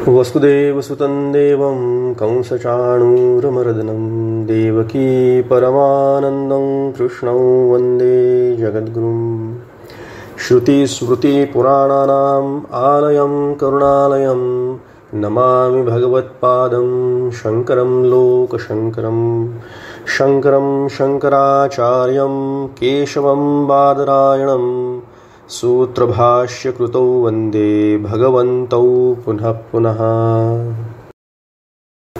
वसुदेवसुतं देवं कंसचाणूरमर्दनं देवकी परमानन्दं कृष्णं वन्दे जगद्गुरुं। श्रुतिस्मृतिपुराणानाम् आलयं करुणालयं नमामि भगवत्पादं शङ्करं लोकशङ्करं। शङ्करं शङ्कराचार्यं केशवं बादरायणं सूत्रभाष्यकृतौ वन्दे भगवन्तौ पुनः पुनः।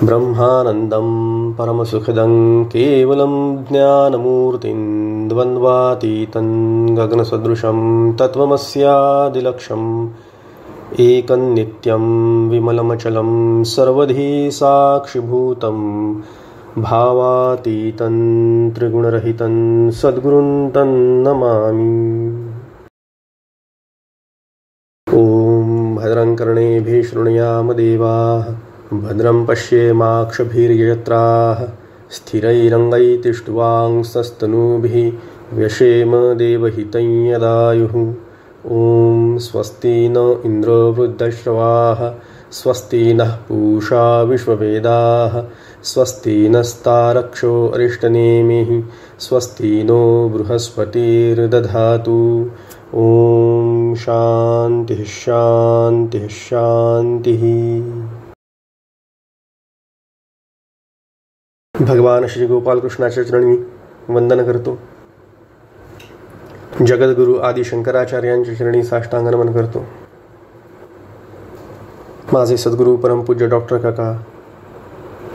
ब्रह्मानन्दं परमसुखदं केवलं ज्ञानमूर्तिं द्वन्द्वातीतं गगनसदृशं तत्त्वमस्यादिलक्ष्यम् एकं नित्यं विमलमचलं सर्वधी साक्षिभूतं भावातीतं त्रिगुणरहितं सद्गुरुं तन्नमामि। ॐ भद्रं कर्णेभिः शृणुयाम देवाः भद्रं पश्येमाक्षभिर्यजत्राः स्थिरैरङ्गैतिष्ठवांसस्तनूभिः व्यशेम देवहितं यदायुः। ॐ स्वस्ति न इन्द्रो वृद्धश्रवाः स्वस्ति नः पूषा विश्ववेदाः स्वस्ति नस्तारक्षो अरिष्टनेमिः स्वस्ति नो बृहस्पतिर्दधातु। ओम शांति शांति शांति। भगवान श्री गोपाल कृष्णाच्या चरणी वंदन करतो। जगद्गुरु आदि शंकराचार्यांच्या चरणी साष्टांग नमन करतो। माझे सद्गुरू परमपूज्य डॉक्टर काका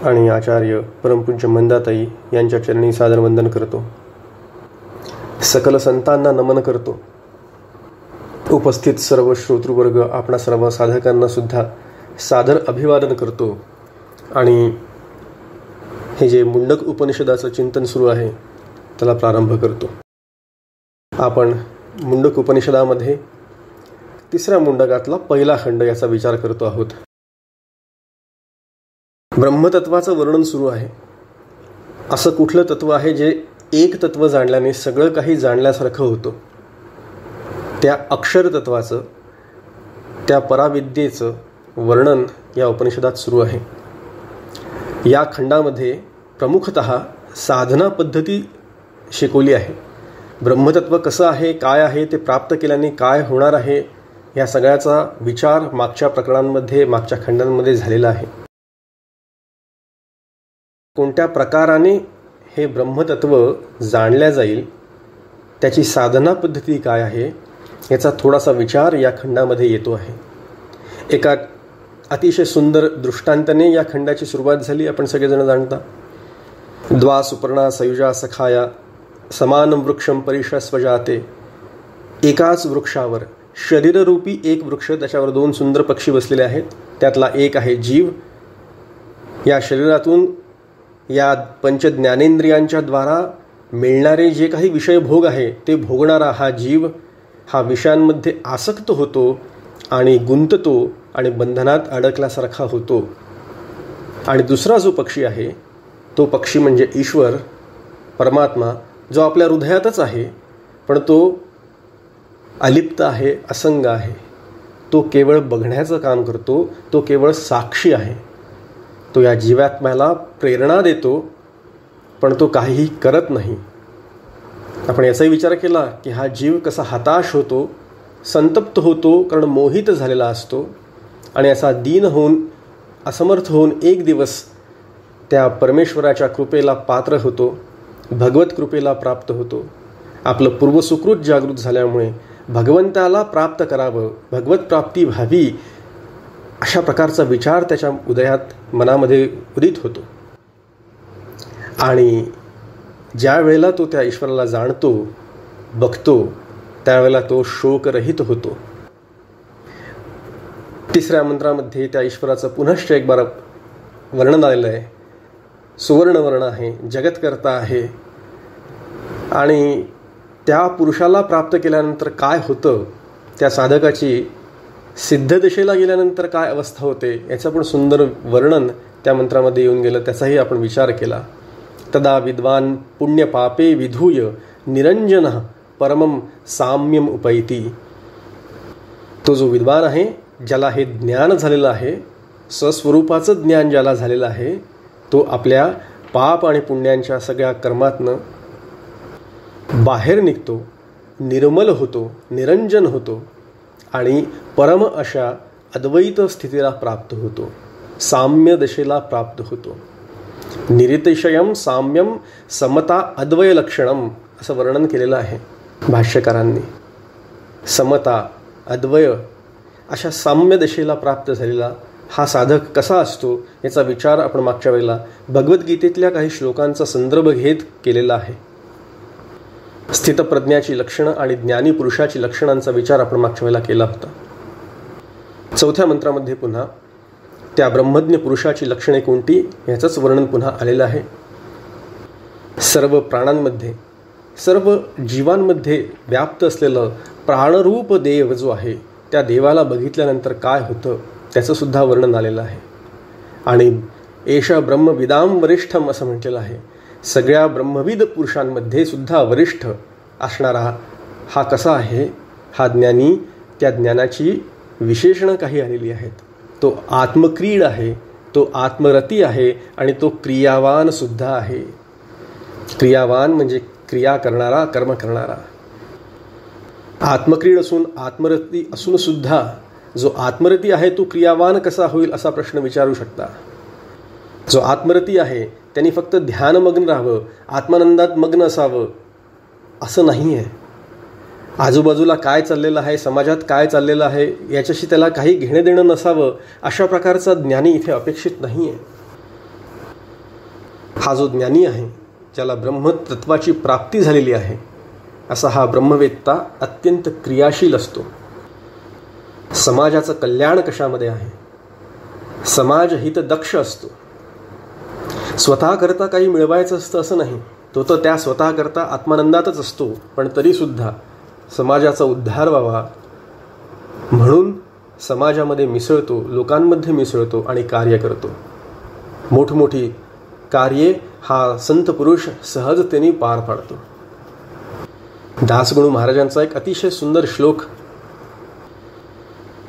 आणि आचार्य परमपूज्य मंदाताई यांच्या चरणी सादर वंदन करतो। सकल संतांना नमन करतो। उपस्थित सर्व श्रोतृवर्ग आपणा सर्व साधकांना सुद्धा सादर अभिवादन करतो। आणि हे जे मुंडक उपनिषदाचं चिंतन सुरू आहे त्याला प्रारंभ करतो। आपण मुंडक उपनिषदामध्ये तिसऱ्या मुंडकातला पहिला खंड याचा विचार करतो आहोत। ब्रह्मतत्वाचं वर्णन सुरू आहे। असं कुठलं तत्व आहे जे एक तत्व जाणल्याने सगळं काही जाणल्यासारखं होतं? त्या अक्षर तत्वाचं, त्या पराविद्येचं वर्णन या उपनिषदात सुरू आहे। या खंडामध्ये प्रमुखतः साधना पद्धती शिकवली आहे। ब्रह्मतत्व कसं आहे, काय आहे, ते प्राप्त केल्याने काय होणार आहे, या सगळ्याचा विचार मागच्या प्रकरणांमध्ये, मागच्या खंडांमध्ये झालेला आहे। कोणत्या प्रकाराने हे ब्रह्मतत्व जाणल्या जाईल, त्याची साधना पद्धती काय आहे, याचा थोडासा विचार या खंडामध्ये येतो आहे। एका अतिशय सुंदर दृष्टांताने या खंडाची सुरुवात झाली। आपण सगळेजण जाणता, द्वा सुपर्णा सयुजा सखाया समान वृक्षम परिशस्वजाते। एकाच वृक्षावर शरीररूपी एक वृक्ष, त्याच्यावर दोन सुंदर पक्षी बसलेले आहेत। त्यातला एक आहे जीव। या शरीरातून या पंच ज्ञानेंद्रियांच्या द्वारा मिळणारे जे काही विषय भोग आहे ते भोगणारा हा जीव हा विषयांमध्ये आसक्त होतो आणि गुंततो आणि बंधनात अडकल्यासारखा होतो। आणि दुसरा जो पक्षी आहे तो पक्षी म्हणजे ईश्वर परमात्मा, जो आपल्या हृदयातच आहे, पण तो अलिप्त आहे, असंग आहे। तो केवळ बघण्याचं काम करतो, तो केवळ साक्षी आहे। तो या जीवात्म्याला प्रेरणा देतो, पण तो काहीही करत नाही। आपण याचाही विचार केला की हा जीव कसा हताश होतो, संतप्त होतो, कारण मोहित झालेला असतो आणि असा दीन होऊन, असमर्थ होऊन एक दिवस त्या परमेश्वराच्या कृपेला पात्र होतो, भगवत कृपेला प्राप्त होतो। आपलं पूर्वसुकृत जागृत झाल्यामुळे भगवंताला प्राप्त करावं, भगवत प्राप्ती व्हावी, अशा प्रकारचा विचार त्याच्या उदयात मनामध्ये उदित होतो। आणि ज्या वेळेला तो त्या ईश्वराला जाणतो, बघतो, त्यावेळेला तो शोकरहित होतो। तिसऱ्या मंत्रामध्ये त्या ईश्वराचं पुनश्च एक बार वर्णन आलेलं आहे। सुवर्णवर्ण आहे, जगतकर्ता आहे। आणि त्या पुरुषाला प्राप्त केल्यानंतर काय होतं, त्या साधकाची सिद्ध दिशेला गेल्यानंतर काय अवस्था होते, याचं पण सुंदर वर्णन त्या मंत्रामध्ये येऊन गेलं। त्याचाही आपण विचार केला। तदा विद्वान पुण्य पापे विधूय निरंजन परमम साम्यम उपैती। तो जो विद्वान आहे, ज्याला हे ज्ञान झालेलं आहे, स्वस्वरूपाचं ज्ञान ज्याला झालेलं आहे तो आपल्या पाप आणि पुण्यांच्या सगळ्या कर्मातनं बाहेर निघतो, निर्मल होतो, निरंजन होतो आणि परम अशा अद्वैत स्थितीला प्राप्त होतो, साम्य दशेला प्राप्त होतो. निरतिशयम साम्यम समता अद्वय लक्षणम असं वर्णन केलेलं आहे भाष्यकारांनी. समता अद्वय अशा साम्य दशेला प्राप्त झालेला हा साधक कसा असतो याचा विचार आपण मागच्या वेळेला भगवद्गीतेतल्या काही श्लोकांचा संदर्भ घेत केलेला आहे. स्थितप्रज्ञाची लक्षणं आणि ज्ञानी पुरुषाची लक्षणांचा विचार आपण मागच्या वेळेला केला होता. 4थ्या मंत्रामध्ये पुन्हा त्या ब्रह्मज्ञ पुरुषाची लक्षणे कोणती याचंच वर्णन पुन्हा आलेलं आहे. सर्व प्राणांमध्ये, सर्व जीवांमध्ये व्याप्त असलेलं प्राणरूप देव जो आहे त्या देवाला बघितल्यानंतर काय होतं त्याचं सुद्धा वर्णन आलेलं आहे. आणि एष ब्रह्मविदाम वरिष्ठम असं म्हटलेलं आहे. सगळ्या ब्रह्मविद पुरुषांमध्ये सुद्धा वरिष्ठ असणारा हा कसा आहे, हा ज्ञानी. त्या ज्ञानाची विशेषणं काही आलेली आहेत. तो आत्मक्रीड आहे, तो आत्मरती आहे आणि तो क्रियावान सुद्धा आहे. क्रियावान म्हणजे क्रिया करणारा, कर्म करणारा. आत्मक्रीड असून आत्मरती असून सुद्धा जो आत्मरती आहे तो क्रियावान कसा होईल असा प्रश्न विचारू शकता. जो आत्मरती आहे त्यांनी फक्त ध्यानमग्न राहावं, आत्मानंदात मग्न असावं असं नाही आहे. आजूबाजूला काय चाललेलं आहे, समाजात काय चाललेलं आहे याच्याशी त्याला काही घेणं देणं नसावं अशा प्रकारचा ज्ञानी इथे अपेक्षित नाही आहे. हा जो ज्ञानी आहे, ज्याला ब्रह्मतत्वाची प्राप्ती झालेली आहे, असा हा ब्रह्मवेत्ता अत्यंत क्रियाशील असतो. समाजाचं कल्याण कशामध्ये आहे, समाजहित दक्ष असतो. स्वतः करता काही मिळवायचं असतं असं नाही, तो तर त्या स्वतः करता आत्मानंदातच असतो, पण तरीसुद्धा समाजाचा उद्धार व्हावा म्हणून समाजामध्ये मिसळतो, लोकांमध्ये मिसळतो आणि कार्य करतो. मोठमोठी कार्ये हा संत पुरुष सहजतेने पार पाडतो. दासगणू महाराजांचा एक अतिशय सुंदर श्लोक,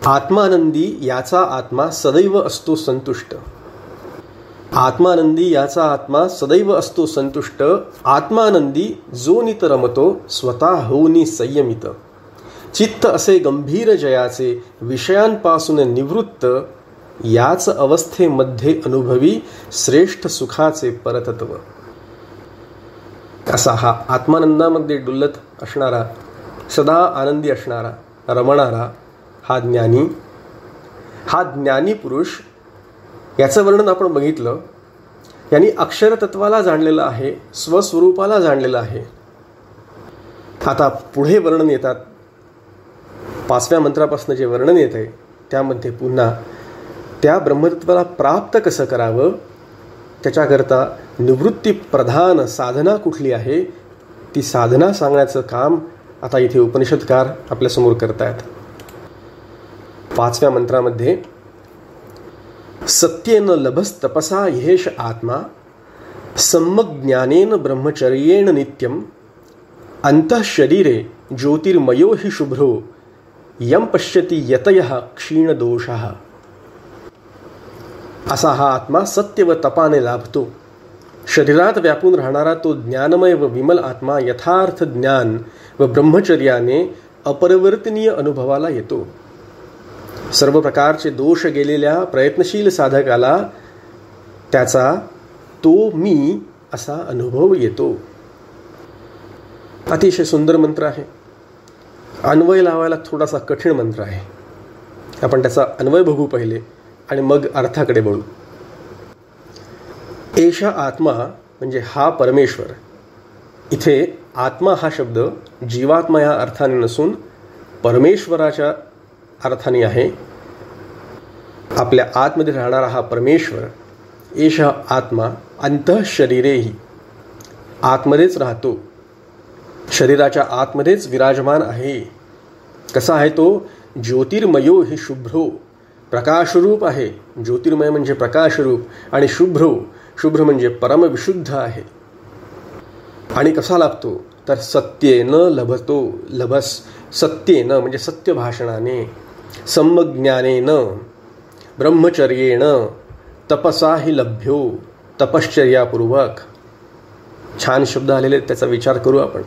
आत्मानंदी याचा आत्मा सदैव असतो संतुष्ट. आत्मानंदी याचा आत्मा सदैव असतो संतुष्ट. आत्मानंदी जो नित रमतो स्वतः होऊनी संयमित. चित्त असे गंभीर जयाचे विषयांपासून निवृत्त. याच अवस्थेमध्ये अनुभवी श्रेष्ठ सुखाचे परतत्व. असा हा आत्मानंदामध्ये डुलत असणारा, सदा आनंदी असणारा, रमणारा हा ज्ञानी, हा ज्ञानी पुरुष. याचं वर्णन आपण बघितलं. यांनी अक्षरतत्वाला जाणलेलं आहे, स्वस्वरूपाला जाणलेलं आहे. आता पुढे वर्णन येतात, 5व्या मंत्रापासून जे वर्णन येत आहे त्यामध्ये पुन्हा त्या ब्रह्मतत्वाला प्राप्त कसं करावं, त्याच्याकरता निवृत्ती प्रधान साधना कुठली आहे ती साधना सांगण्याचं काम आता इथे उपनिषदकार आपल्यासमोर करतायत. 5व्या मंत्रामध्ये सत्येन लभस्तपसा ह्येष आत्मा सम्यग्ज्ञानेन ब्रह्मचर्येण नित्यम अंतःशरीरे ज्योतिर्मयो हि शुभ्रो यम पश्यति यतयः क्षीणदोषः. असा हा आत्मा सत्य व तपाने लाभतो. शरीरात व्यापून राहणारा तो ज्ञानमय व विमल आत्मा यथार्थ ज्ञान व ब्रह्मचर्याने अपरिवर्तनीय अनुभवाला येतो. सर्व प्रकारचे दोष गेलेल्या प्रयत्नशील साधकाला त्याचा तो मी असा अनुभव येतो. अतिशय सुंदर मंत्र आहे. अन्वय लावायला थोडासा कठीण मंत्र आहे. आपण त्याचा अन्वय बघू पहिले आणि मग अर्थाकडे वळू. एषा आत्मा म्हणजे हा परमेश्वर. इथे आत्मा हा शब्द जीवात्मा या अर्थाने नसून परमेश्वराच्या अर्थाने आहे. आपल्या आतमध्ये राहणारा हा परमेश्वर. एषा आत्मा अंतःशरीरेही, आतमध्येच राहतो, शरीराच्या आतमध्येच विराजमान आहे. कसा आहे तो? ज्योतिर्मयो हि शुभ्रो, प्रकाशरूप आहे. ज्योतिर्मय म्हणजे प्रकाशरूप आणि शुभ्रो, शुभ्र म्हणजे परमविशुद्ध आहे. आणि कसा लाभतो तर सत्येन लभतो. लभस सत्येन म्हणजे सत्य भाषणाने, सम्यग्ज्ञानेन ब्रह्मचर्येण तपसा हि लभ्यो, तपश्चर्यापूर्वक. छान शब्द आलेले, त्याचा विचार करू आपण.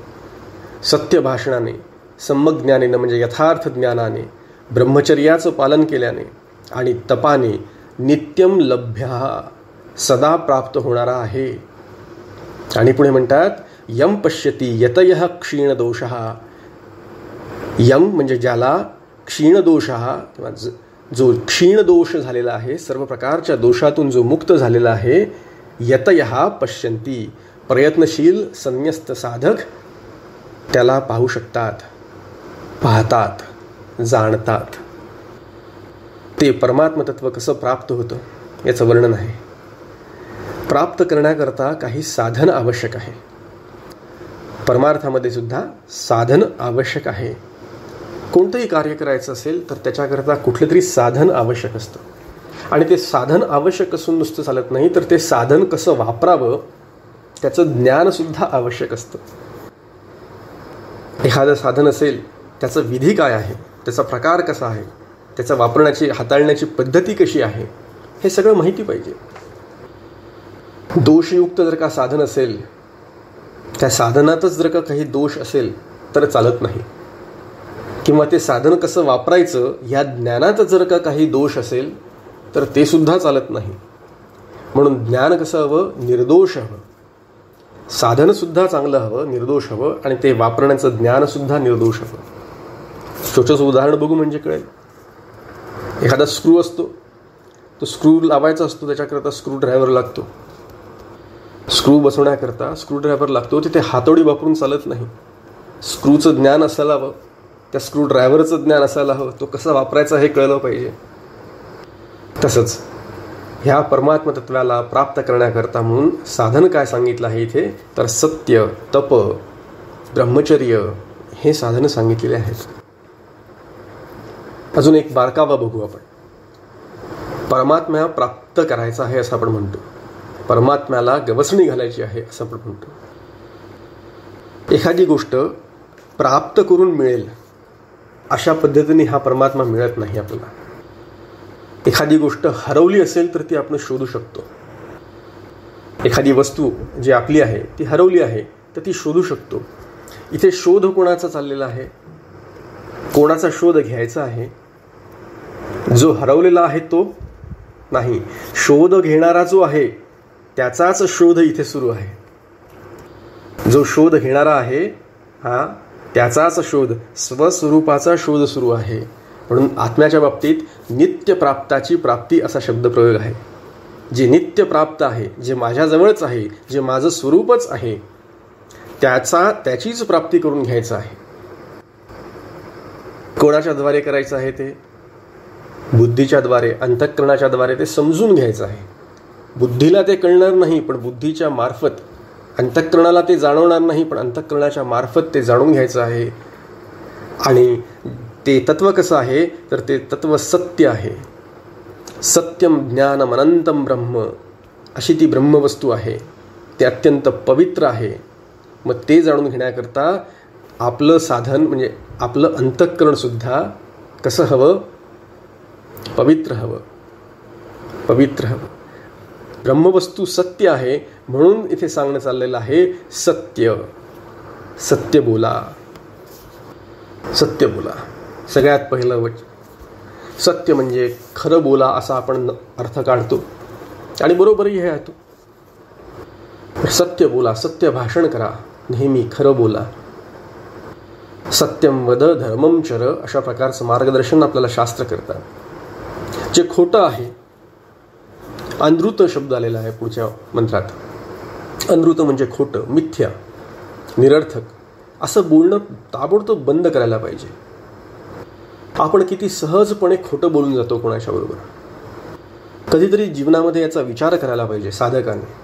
सत्य भाषणाने, सम्यक ज्ञानेनं म्हणजे यथार्थ ज्ञानाने, ब्रह्मचर्याचं पालन केल्याने आणि तपाने नित्यम लभ्य, सदा प्राप्त होणारा आहे. आणि पुढे म्हणतात यम पश्यती यतयः क्षीणदोषः. यम म्हणजे ज्याला क्षीणदोषः किंवा जो क्षीणदोष झालेला आहे, सर्व प्रकारच्या दोषातून जो मुक्त झालेला आहे, यतयः पश्यन्ती, प्रयत्नशील संन्यस्त साधक त्याला पाहू शकतात, पाहतात, जाणतात. ते परमात्मतत्व कसं प्राप्त होतं याचं वर्णन आहे. प्राप्त करण्याकरता काही साधन आवश्यक आहे. परमार्थामध्ये सुद्धा साधन आवश्यक आहे. कोणतंही कार्य करायचं असेल तर त्याच्याकरता कुठलं तरी साधन आवश्यक असतं. आणि ते साधन आवश्यक असून नुसतं चालत नाही, तर ते साधन कसं वापरावं त्याचं ज्ञानसुद्धा आवश्यक असतं. एखादं साधन असेल, त्याचं विधी काय आहे, त्याचा प्रकार कसा आहे, त्याचा वापरण्याची हाताळण्याची पद्धती कशी आहे, हे सगळं माहिती पाहिजे. दोषयुक्त जर का साधन असेल, त्या साधनातच जर का काही दोष असेल तर चालत नाही. किंवा ते साधन कसं वापरायचं या ज्ञानात जर का काही दोष असेल तर ते सुद्धा चालत नाही. म्हणून ज्ञान कसं हवं, निर्दोष हवं. साधनसुद्धा चांगलं हवं, निर्दोष हवं, आणि ते वापरण्याचं ज्ञानसुद्धा निर्दोष हवं. छोटंसं उदाहरण बघू म्हणजे कळेल. एखादा स्क्रू असतो, तो स्क्रू लावायचा असतो, त्याच्याकरता स्क्रू ड्रायव्हर लागतो. स्क्रू बसवण्याकरता स्क्रू ड्रायव्हर लागतो. तिथे हातोडी वापरून चालत नाही. स्क्रूचं ज्ञान असायला हवं, त्या स्क्रू ड्रायव्हरचं ज्ञान असायला हवं, तो कसा वापरायचा हे कळलं पाहिजे. तसंच ह्या परमात्मतत्वाला प्राप्त करण्याकरता म्हणून साधन काय सांगितलं आहे इथे, तर सत्य, तप, ब्रह्मचर्य हे साधनं सांगितलेले आहेत. अजून एक बारकावा बघू आपण. परमात्म्या प्राप्त करायचा आहे असं आपण म्हणतो, परमात्म्याला गवसणी घालायची आहे असं आपण म्हणतो. एखादी गोष्ट प्राप्त करून मिळेल अशा पद्धतीने हा परमात्मा मिळत नाही आपल्याला. एखादी गोष्ट हरवली असेल तर ती आपण शोधू शकतो. एखादी वस्तू जी आपली आहे ती हरवली आहे तर ती शोधू शकतो. इथे शोध कोणाचा चाललेला आहे, कोणाचा शोध घ्यायचा आहे? जो हरवलेला आहे तो नाही, शोध घेणारा जो आहे त्याचाच शोध इथे सुरू आहे. जो शोध घेणारा आहे हा त्याचाच शोध, स्वस्वरूपाचा शोध सुरू आहे. म्हणून आत्म्याच्या बाबतीत नित्य प्राप्ताची प्राप्ती असा शब्दप्रयोग आहे. जे नित्य प्राप्त आहे, जे माझ्याजवळच आहे, जे माझं स्वरूपच आहे, त्याचीच प्राप्ती करून घ्यायचं आहे. कोणाच्या द्वारे करायचं आहे ते? बुद्धीच्या द्वारे, अंतःकरणाच्या द्वारे ते समजून घ्यायचं आहे. बुद्धीला ते कळणार नाही, पण बुद्धीच्या मार्फत. अंतःकरणाला ते जाणवणार नाही, पण अंतःकरणाच्या मार्फत ते जाणून घ्यायचं आहे. आणि ते तत्व कसं आहे, तर ते तत्व सत्य आहे. सत्यम ज्ञानम अनंतम ब्रह्म, अशी ती ब्रह्मवस्तू आहे. ते अत्यंत पवित्र आहे. मग ते जाणून घेण्याकरता आपलं साधन म्हणजे आपलं अंतःकरणसुद्धा कसं हवं, पवित्र हवं, पवित्र हवं. ब्रह्मवस्तू सत्य आहे म्हणून इथे सांगणं चाललेलं आहे सत्य. सत्य बोला, सत्य बोला. सगळ्यात पहिलं सत्य म्हणजे खरं बोला असा आपण अर्थ काढतो आणि बरोबरही हे आहे. सत्य बोला, सत्य भाषण करा, नेहमी खरं बोला. सत्यम वद धर्मम चर, अशा प्रकारचं मार्गदर्शन आपल्याला शास्त्र करतात. जे खोटं आहे, अनृत शब्द आलेला आहे पुढच्या मंत्रात. अनृत म्हणजे खोटं, मिथ्या, निरर्थक असं बोलणं ताबडतोब बंद करायला पाहिजे. आपण किती सहजपणे खोटं बोलून जातो कोणाच्या बरोबर. कधीतरी जीवनामध्ये याचा विचार करायला पाहिजे साधकाने.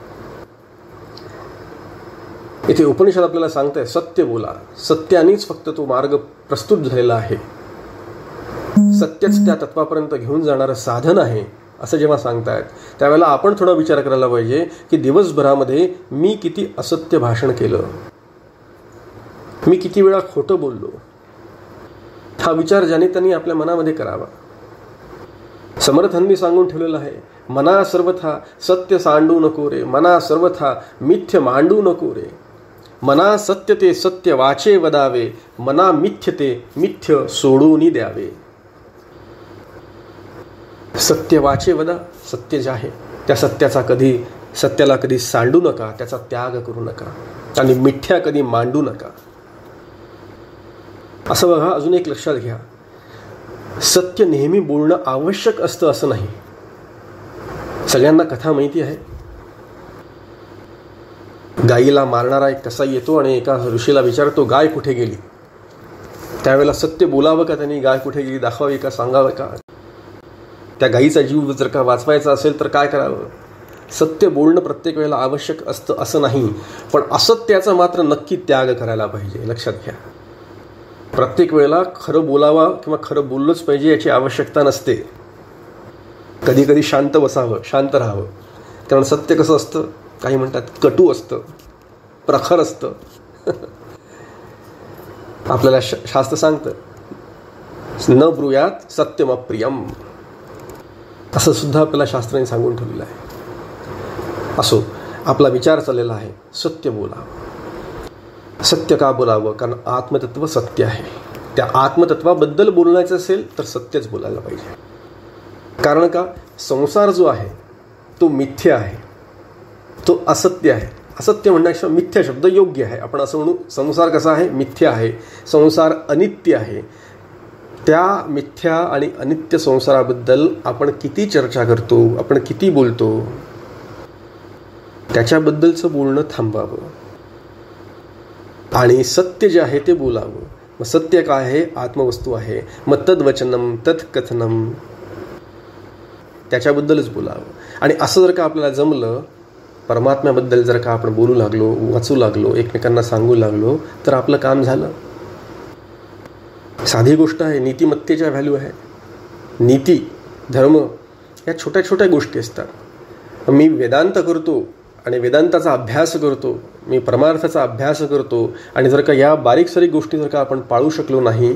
इथे उपनिषद आपल्याला सांगताय सत्य बोला. सत्यानेच फक्त तो मार्ग प्रस्तुत झालेला आहे. सत्यच त्या तत्वापर्यंत घेऊन जाणारं साधन आहे असं जेव्हा सांगतायत त्यावेळेला आपण थोडा विचार करायला पाहिजे की दिवसभरामध्ये मी किती असत्य भाषण केलं, मी किती वेळा खोटं बोललो. हा विचार ज्याने त्यांनी आपल्या मनामध्ये करावा. समर्थांनी सांगून ठेवलेलं आहे, मना सर्वथा सत्य सांडू नको रे, मना सर्वथा मिथ्य मांडू नको रे. मना सत्य ते सत्य वाचे वदावे, मना मिथ्य ते मिथ्य सोडून द्यावे. सत्य वाचे वदा, सत्य जे आहे त्या सत्याला कधी सांडू नका, त्याचा त्याग करू नका आणि मिथ्या कधी मांडू नका. असं बघा, अजून एक लक्षात घ्या, सत्य नेहमी बोलणं आवश्यक असतं असं नाही. सगळ्यांना कथा माहिती आहे, गायीला मारणारा एक कसाई येतो आणि एका ऋषीला विचारतो, गाय कुठे गेली? त्यावेळेला सत्य बोलावं का त्यांनी? गाय कुठे गेली दाखवावी का, सांगावं का? त्या गायीचा जीव जर का वाचवायचा असेल तर काय करावं? सत्य बोलणं प्रत्येक वेळेला आवश्यक असतं असं नाही, पण असत्याचा मात्र नक्की त्याग करायला पाहिजे. लक्षात घ्या, प्रत्येक वेळेला खरं बोलावा किंवा खरं बोललंच पाहिजे याची आवश्यकता नसते. कधी कधी शांत बसावं, शांत राहावं. कारण सत्य कसं असतं, काही म्हणतात कटू असतं, प्रखर असतं. आपल्याला शास्त्र सांगतं, न ब्रूयात सत्यम अप्रियम, असं सुद्धा आपल्याला शास्त्राने सांगून ठेवलेलं आहे. असो, आपला विचार चाललेला आहे सत्य बोलावं. सत्य का बोलावं? कारण आत्मतत्व सत्य आहे. त्या आत्मतत्वाबद्दल बोलायचं असेल तर सत्यच बोलायला पाहिजे. कारण का, संसार जो आहे तो मिथ्या आहे, तो असत्य आहे. असत्य म्हणण्यापेक्षा मिथ्या शब्द योग्य आहे. आपण असं म्हणू, संसार कसा आहे? मिथ्या आहे. संसार अनित्य आहे. त्या मिथ्या आणि अनित्य संसाराबद्दल आपण किती चर्चा करतो, आपण किती बोलतो, त्याच्याबद्दलचं बोलणं थांबावं आणि सत्य जे आहे ते बोलावं. मग सत्य काय आहे? आत्मवस्तू आहे. मग तद्वचनम तत्कथनम, त्याच्याबद्दलच बोलावं. आणि असं जर का आपल्याला जमलं, परमात्म्याबद्दल जर का आपण बोलू लागलो, वाचू लागलो, एकमेकांना सांगू लागलो, तर आपलं काम झालं. साधी गोष्ट आहे, नीतिमत्तेच्या व्हॅल्यू आहे. नीती, धर्म या छोट्या छोट्या गोष्टी असतात. मी वेदांत करतो आणि वेदांताचा अभ्यास करतो, मी परमार्थाचा अभ्यास करतो, आणि जर का या बारीक सारीक गोष्टी जर का आपण पाळू शकलो नाही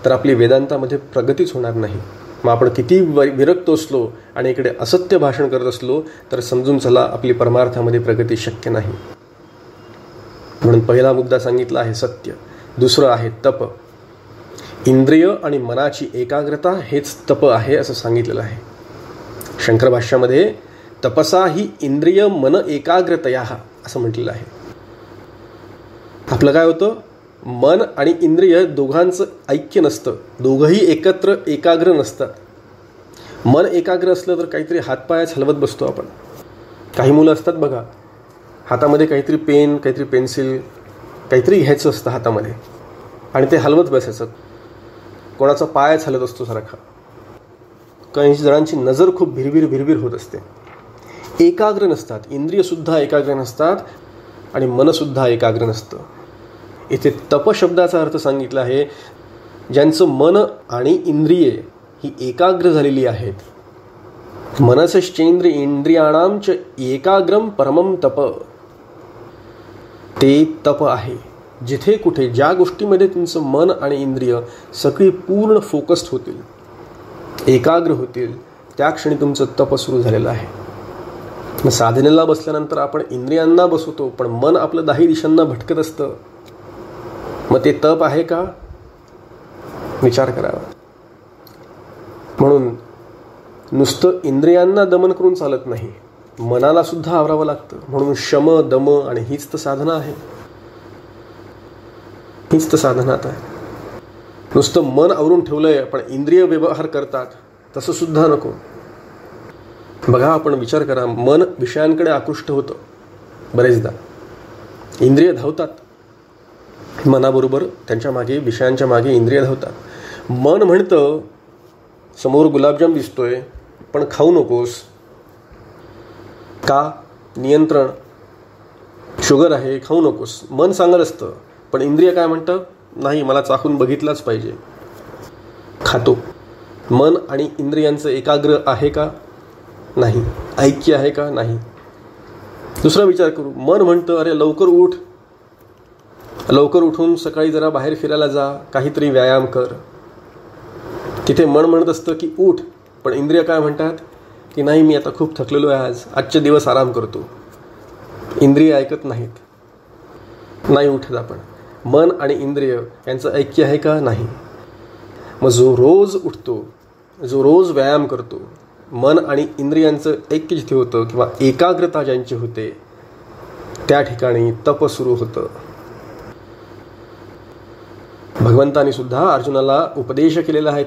तर आपली वेदांतामध्ये प्रगतीच होणार नाही. मग आपण किती विरक्त असलो आणि इकडे असत्य भाषण करत असलो तर समजून चला आपली परमार्थामध्ये प्रगती शक्य नाही. म्हणून पहिला मुद्दा सांगितला आहे सत्य. दुसरं आहे तप. इंद्रिय आणि मनाची एकाग्रता हेच तप आहे असं सांगितलेलं आहे. शंकर भाष्यामध्ये तपसा ही इंद्रिय मन एकाग्रतया असं म्हटलेलं आहे. आपलं काय होतं, मन आणि इंद्रिय दोघांचं ऐक्य नसतं, दोघंही एकत्र एकाग्र नसतात. मन एकाग्र असलं तर काहीतरी हातपायच हलवत बसतो आपण. काही मुलं असतात बघा, हातामध्ये काहीतरी पेन, काहीतरी पेन्सिल, काहीतरी घ्यायचं असतं हातामध्ये आणि ते हलवत बसायचं. कोणाचा पायच हलत असतो सारखा. काही जणांची नजर खूप भिरभिर होत असते. एकाग्र नसतात, इंद्रियसुद्धा एकाग्र नसतात आणि मनसुद्धा एकाग्र नसतं. इथे तप शब्दाचा अर्थ सांगितला आहे, ज्यांचं मन आणि इंद्रिये ही एकाग्र झालेली आहेत. मनसश्चेंद्र इंद्रियाणाम च एकाग्रम परमम तप, ते तप आहे. जिथे कुठे ज्या गोष्टीमध्ये तुमचं मन आणि इंद्रिय सगळी पूर्ण फोकस्ड होतील, एकाग्र होतील, त्या क्षणी तुमचं तप सुरू झालेलं आहे. मग साधनेला बसल्यानंतर आपण इंद्रियांना बसवतो, पण मन आपलं दाही दिशांना भटकत असतं. मग ते तप आहे का? विचार करावा. म्हणून नुसतं इंद्रियांना दमन करून चालत नाही, मनाला सुद्धा आवरावं लागतं. म्हणून शम दम, आणि हीच तर साधना आहे. हीच तर साधनात आहे. नुसतं मन आवरून ठेवलंय पण इंद्रिय व्यवहार करतात, तसं सुद्धा नको. बघा, आपण विचार करा, मन विषयांकडे आकृष्ट होतं बरेचदा. इंद्रिय धावतात मनाबरोबर, त्यांच्या मागे, विषयांच्या मागे इंद्रिय धावतात. मन म्हणतं समोर गुलाबजाम दिसतोय पण खाऊ नकोस. का? नियंत्रण, शुगर आहे, खाऊ नकोस. मन सांगत असतं, पण इंद्रिय काय म्हणतं? नाही, मला चाखून बघितलाच पाहिजे. खातो. मन आणि इंद्रियांचं एकाग्र आहे का? नाही. ऐक्य आहे का? नाही. दुसरा विचार करू. मन म्हणतं, अरे लवकर उठ, लवकर उठून सकाळी जरा बाहेर फिरायला जा, काहीतरी व्यायाम कर. तिथे मन म्हणत असतं की उठ, पण इंद्रिय काय म्हणतात की नाही, मी आता खूप थकलेलो आहे, आजचे दिवस आराम करतो. इंद्रिय ऐकत नाहीत, नाही उठत आपण. मन आणि इंद्रिय यांचं ऐक्य आहे का? नाही. मग जो रोज उठतो, जो रोज व्यायाम करतो, मन आणि इंद्रियांचं ऐक्य जिथे होतं किंवा एकाग्रता ज्यांची होते त्या ठिकाणी तप सुरू होतं. भगवंतांनी सुद्धा अर्जुनाला उपदेश केलेला आहे.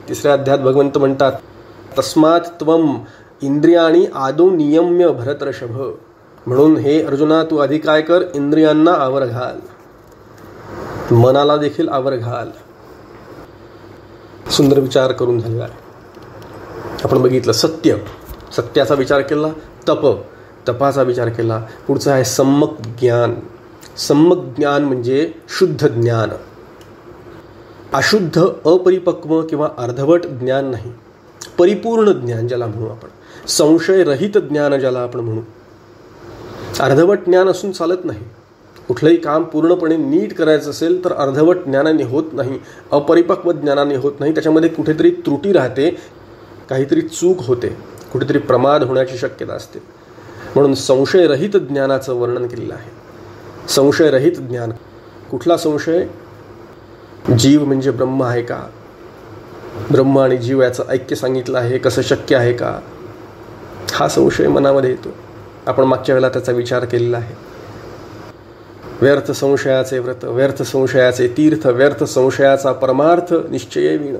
3ऱ्या अध्यायात भगवंत म्हणतात, तस्मात् त्वम इंद्रियाणी आदौ नियम्य भरतर्षभ. म्हणून हे अर्जुना, तू आधी काय कर, इंद्रियांना आवर घाल, मनाला देखील आवर घाल. सुंदर विचार करून झालेला आहे. आपण बघितलं सत्य, सत्याचा विचार केला, तपाचा विचार केला. पुढचं आहे सम्यक ज्ञान. सम्यक ज्ञान म्हणजे शुद्ध ज्ञान, अशुद्ध अपरिपक्व किंवा अर्धवट ज्ञान नाही, परिपूर्ण ज्ञान ज्याला म्हणू आपण, संशयरहित ज्ञान ज्याला आपण म्हणू. अर्धवट ज्ञान असून चालत नाही. कुठलंही काम पूर्णपणे नीट करायचं असेल तर अर्धवट ज्ञानाने होत नाही, अपरिपक्व ज्ञानाने होत नाही. त्याच्यामध्ये कुठेतरी त्रुटी राहते, काहीतरी चूक होते, कुठेतरी प्रमाद होण्याची शक्यता असते. म्हणून संशयरहित ज्ञानाचं वर्णन केलेलं आहे. संशयरहित ज्ञान. कुठला संशय? जीव म्हणजे ब्रह्म आहे का? ब्रह्म आणि जीव याचं ऐक्य सांगितलं आहे, कसं शक्य आहे का? हा संशय मनामध्ये येतो. आपण मागच्या वेळेला त्याचा विचार केलेला आहे. व्यर्थ संशयाचे व्रत, व्यर्थ संशयाचे तीर्थ, व्यर्थ संशयाचा परमार्थ निश्चय विण.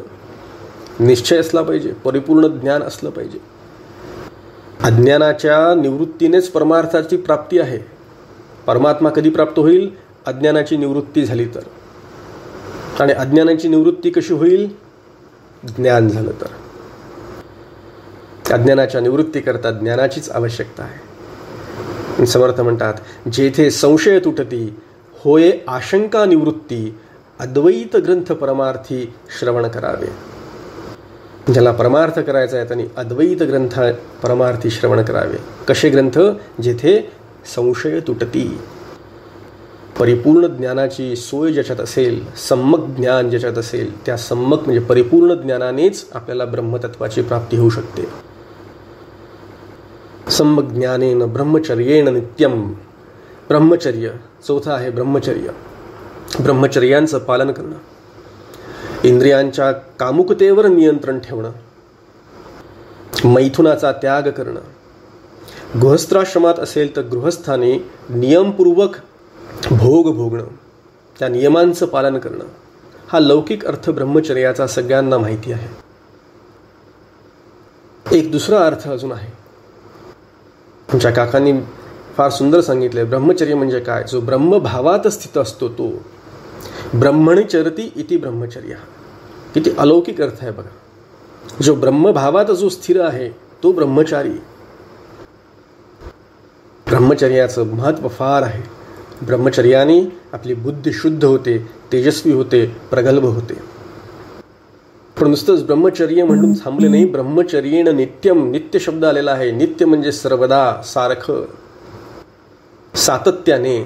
निश्चय असला पाहिजे, परिपूर्ण ज्ञान असलं पाहिजे. अज्ञानाच्या निवृत्तीनेच परमार्थाची प्राप्ती आहे. परमात्मा कधी प्राप्त होईल? अज्ञानाची निवृत्ती झाली तर. आणि अज्ञानाची निवृत्ती कशी होईल? ज्ञान झालं तर. अज्ञानाच्या निवृत्तीकरता ज्ञानाचीच आवश्यकता आहे. समर्थ म्हणतात, जेथे संशय तुटती होय आशंका निवृत्ती, अद्वैत ग्रंथ परमार्थी श्रवण करावे. ज्याला परमार्थ करायचा आहे त्यांनी अद्वैत ग्रंथ परमार्थी श्रवण करावे. कसे ग्रंथ? जेथे संशय तुटती. परिपूर्ण ज्ञानाची सोय ज्याच्यात असेल, सम्यक ज्ञान ज्याच्यात असेल, त्या सम्यक म्हणजे परिपूर्ण ज्ञानानेच आपल्याला ब्रह्मतत्वाची प्राप्ती होऊ शकते. सम्यक ज्ञानेन ब्रह्मचर्येण नित्यम. ब्रह्मचर्य. चौथा आहे ब्रह्मचर्य. ब्रह्मचर्यांचं पालन करणं, इंद्रियांच्या कामुकतेवर नियंत्रण ठेवणं, मैथुनाचा त्याग करणं. गृहस्थाश्रमात असेल तर गृहस्थाने नियमपूर्वक भोग भोगणं, त्या नियमांचं पालन करणं. हा लौकिक अर्थ ब्रह्मचर्याचा सगळ्यांना माहिती आहे. एक दुसरा अर्थ अजून आहे, तुमच्या काकांनी फार सुंदर सांगितले. ब्रह्मचर्य म्हणजे काय? जो ब्रह्मभावात स्थित असतो तो. ब्रह्मणी चरती इति ब्रह्मचर्य. किती अलौकिक अर्थ आहे बघा. जो ब्रह्मभावात जो स्थिर आहे तो ब्रह्मचारी. ब्रह्मचर्याचं महत्त्व फार आहे. ब्रह्मचर्याने आपली बुद्धी शुद्ध होते, तेजस्वी होते, प्रगल्भ होते. पण नुसतंच ब्रह्मचर्य म्हणून थांबले नाही. ब्रह्मचर्येण नित्यम. नित्य शब्द आलेला आहे. नित्य म्हणजे सर्वदा, सारखं, सातत्याने.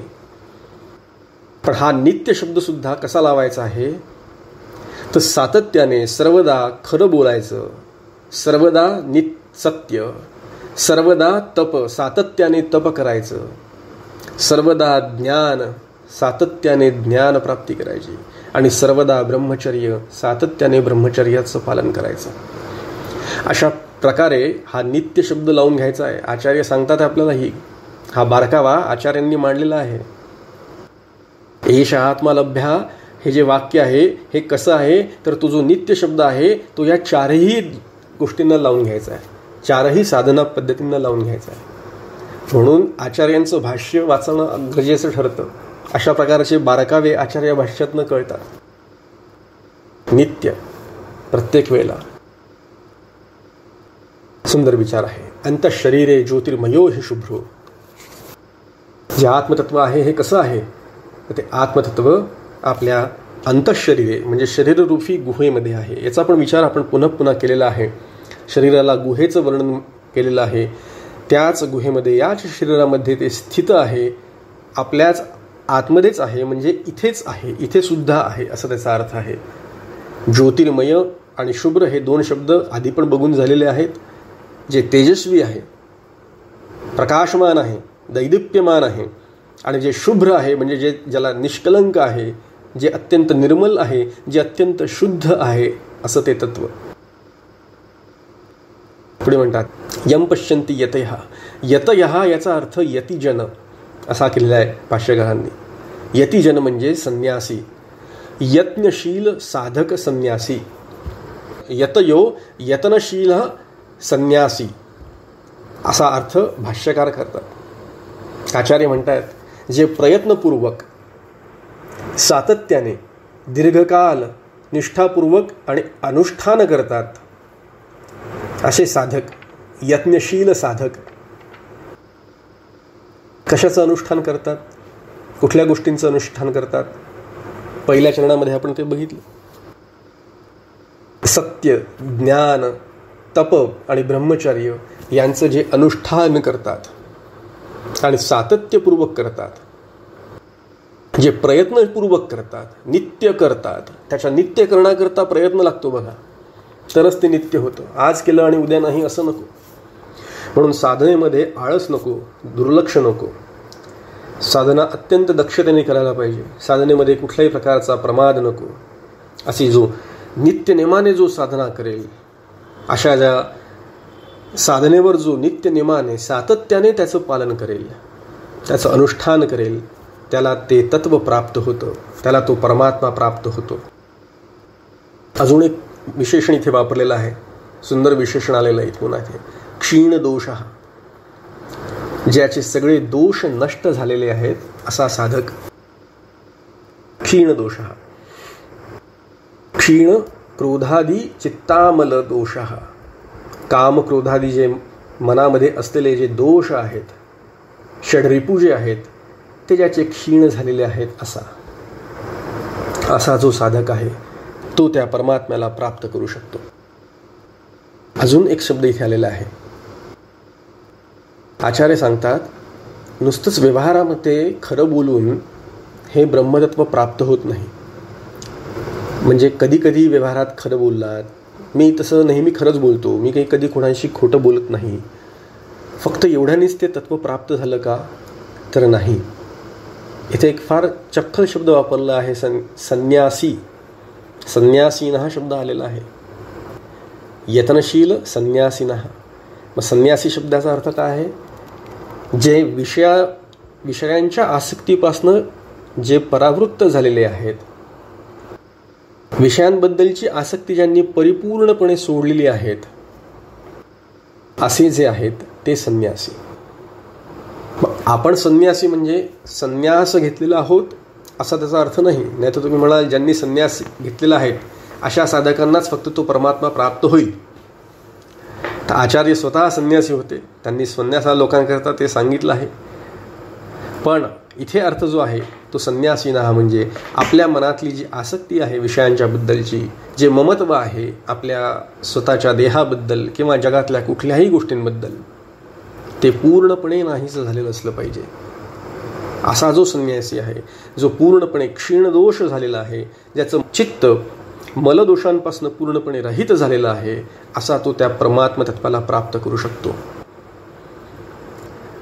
पण हा नित्य शब्द सुद्धा कसा लावायचा आहे? तर सातत्याने, सर्वदा खरं बोलायचं, सर्वदा सत्य, सर्वदा तप, सातत्याने तप करायचं, सर्वदा ज्ञान, सातत्याने ज्ञान प्राप्ती करायची, आणि सर्वदा ब्रह्मचर्य, सातत्याने ब्रह्मचर्याचं पालन करायचं. अशा प्रकारे हा नित्य शब्द लावून घ्यायचा आहे. आचार्य सांगतात आपल्यालाही. हा बारकावा आचार्यांनी मांडलेला आहे. एष आत्मा लभ्या हे जे वाक्य आहे हे कसं आहे? तर तो जो नित्य शब्द आहे तो या चारही गोष्टींना लावून घ्यायचा आहे, चारही साधना पद्धतींना लावून घ्यायचा आहे. म्हणून आचार्यांचं भाष्य वाचणं गरजेचं ठरतं. अशा प्रकारचे बारकावे आचार्य भाष्यातनं कळतात. नित्य, प्रत्येक वेळेला. सुंदर विचार आहे. अंतःशरीरे ज्योतिर्मयो हे शुभ्रो. जे आत्मतत्व आहे हे कसं आहे? तर ते आत्मतत्व आपल्या अंतःशरीरे म्हणजे शरीररूपी गुहेमध्ये आहे. याचा पण विचार आपण पुन्हा पुन्हा केलेला आहे. शरीराला गुहेचं वर्णन केलेलं आहे. त्याच गुहेमध्ये, याच शरीरामध्ये ते स्थित आहे. आपल्याच आतमध्येच आहे, म्हणजे इथेच आहे, इथे सुद्धा आहे, असं त्याचा अर्थ आहे. ज्योतिर्मय आणि शुभ्र हे दोन शब्द आधी पण बघून झालेले आहेत. जे तेजस्वी आहे, प्रकाशमान आहे, दैदिप्यमान आहे, आणि जे शुभ्र आहे म्हणजे जे ज्याला निष्कलंक आहे, जे अत्यंत निर्मल आहे, जे अत्यंत शुद्ध आहे, असं ते तत्व. पुढे म्हणतात यम पश्यन्ति यतयः. यतयः याचा अर्थ यतिजन असा केलेला आहे भाष्यकारांनी. यतिजन म्हणजे संन्यासी, यत्नशील साधक संन्यासी. यतयो यतनशील संन्यासी असा अर्थ भाष्यकार करतात. आचार्य म्हणतात जे प्रयत्नपूर्वक, सातत्याने, दीर्घकाल, निष्ठापूर्वक आणि अनुष्ठान करतात असे साधक, यत्नशील साधक. कशाचं अनुष्ठान करतात? कुठल्या गोष्टींचं अनुष्ठान करतात? पहिल्या चरणामध्ये आपण ते बघितलं. सत्य, ज्ञान, तप आणि ब्रह्मचर्य यांचं जे अनुष्ठान करतात आणि सातत्यपूर्वक करतात, जे प्रयत्नपूर्वक करतात, नित्य करतात, त्याच्या नित्य करण्याकरता प्रयत्न लागतो बघा, तरच ते नित्य होतं. आज केलं आणि उद्या नाही असं नको. म्हणून साधनेमध्ये आळस नको, दुर्लक्ष नको. साधना अत्यंत दक्षतेने करायला पाहिजे. साधनेमध्ये कुठल्याही प्रकारचा प्रमाद नको. अशी जो नित्यनेमाने जो साधना करेल, अशा ज्या साधनेवर जो नित्यनेमाने सातत्याने त्याचं पालन करेल, त्याचं अनुष्ठान करेल, त्याला ते तत्व प्राप्त होतं, त्याला तो परमात्मा प्राप्त होतो. अजून एक विशेषण इथे वापरलेलं आहे, सुंदर विशेषण आलेलं आहे इथून आहे, क्षीण दोषः. ज्याचे सगळे दोष नष्ट झालेले आहेत असा साधक. क्षीण दोषः. क्षीण क्रोधादी चित्तामल दोषः. काम क्रोधादी जे मनामध्ये असलेले जे दोष आहेत, षड्रिपू जे आहेत, ते ज्याचे क्षीण झालेले आहेत असा जो साधक आहे तो त्या परमात्म्याला प्राप्त करू शकतो. अजून एक शब्द इथे आलेला आहे. आचार्य सांगतात नुसतंच व्यवहारामध्ये खरं बोलून हे ब्रह्मतत्व प्राप्त होत नाही. म्हणजे कधी कधी व्यवहारात खरं बोललात, मी तसं नेहमी खरंच बोलतो, मी काही कधी कोणाशी खोटं बोलत नाही, फक्त एवढ्यानेच ते तत्व प्राप्त झालं का? तर नाही. इथे एक फार चपखल शब्द वापरला आहे, संन्यासी. संन्यासीन हा शब्द आलेला आहे. यतनशील संन्यासीनः. मग संन्यासी शब्दाचा अर्थ काय आहे? जे विषयांच्या आसक्तीपासनं जे परावृत्त झालेले आहेत, विषयांबद्दलची आसक्ती ज्यांनी परिपूर्णपणे सोडलेली आहेत, असे जे आहेत ते संन्यासी. आपण संन्यासी म्हणजे संन्यास घेतलेला आहोत असा त्याचा अर्थ नाही. नाहीतर तुम्ही म्हणाल ज्यांनी संन्यास घेतलेला आहे अशा साधकांनाच फक्त तो परमात्मा प्राप्त होईल. तर आचार्य स्वतः संन्यासी होते, त्यांनी संन्यासा लोकांकरता ते सांगितलं आहे. पण इथे अर्थ जो आहे तो संन्यासीना म्हणजे आपल्या मनातली जी आसक्ती आहे विषयांच्या बद्दलची, जे ममत्व आहे आपल्या स्वतःच्या देहाबद्दल किंवा जगातल्या कुठल्याही गोष्टींबद्दल, ते पूर्णपणे नाहीसं झालेलं असलं पाहिजे. असा जो संन्यासी आहे, जो पूर्णपणे क्षीणदोष झालेला आहे, ज्याचं चित्त मलदोषांपासून पूर्णपणे रहित झालेला आहे, असा तो त्या परमात्म तत्वाला प्राप्त करू शकतो.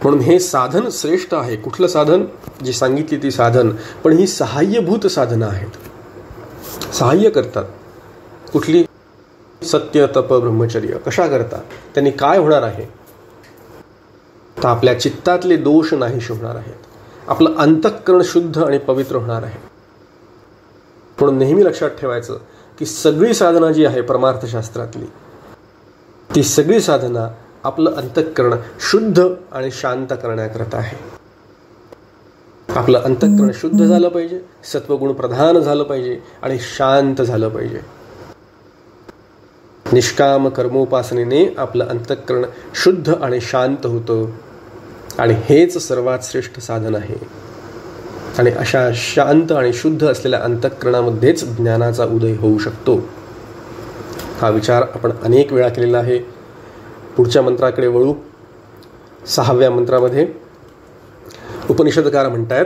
म्हणून हे साधन श्रेष्ठ आहे. कुठलं साधन? जी सांगितली ती साधन, पण ही सहाय्यभूत साधनं आहेत, सहाय्य करतात. कुठली? सत्य, तप, ब्रह्मचर्य. कशा करता? त्यांनी काय होणार आहे? तर आपल्या चित्तातले दोष नाहीसे होणार आहेत, आपलं अंतःकरण शुद्ध आणि पवित्र होणार आहे. म्हणून नेहमी लक्षात ठेवायचं की सगळी साधना जी आहे परमार्थशास्त्रातली, ती सगळी साधना आपलं अंतःकरण शुद्ध आणि शांत करण्याकरता आहे. आपलं अंतःकरण शुद्ध झालं पाहिजे, सत्वगुण प्रधान झालं पाहिजे आणि शांत झालं पाहिजे. निष्काम कर्मोपासनेने आपलं अंतःकरण शुद्ध आणि शांत होतं आणि हेच सर्वात श्रेष्ठ साधन आहे. आणि अशा शांत आणि शुद्ध असलेल्या अंतःकरणामध्येच ज्ञानाचा उदय होऊ शकतो. हा विचार आपण अनेक वेळा केलेला आहे. पुढच्या मंत्राकडे वळू. 6व्या मंत्रामध्ये उपनिषदकार म्हणतात,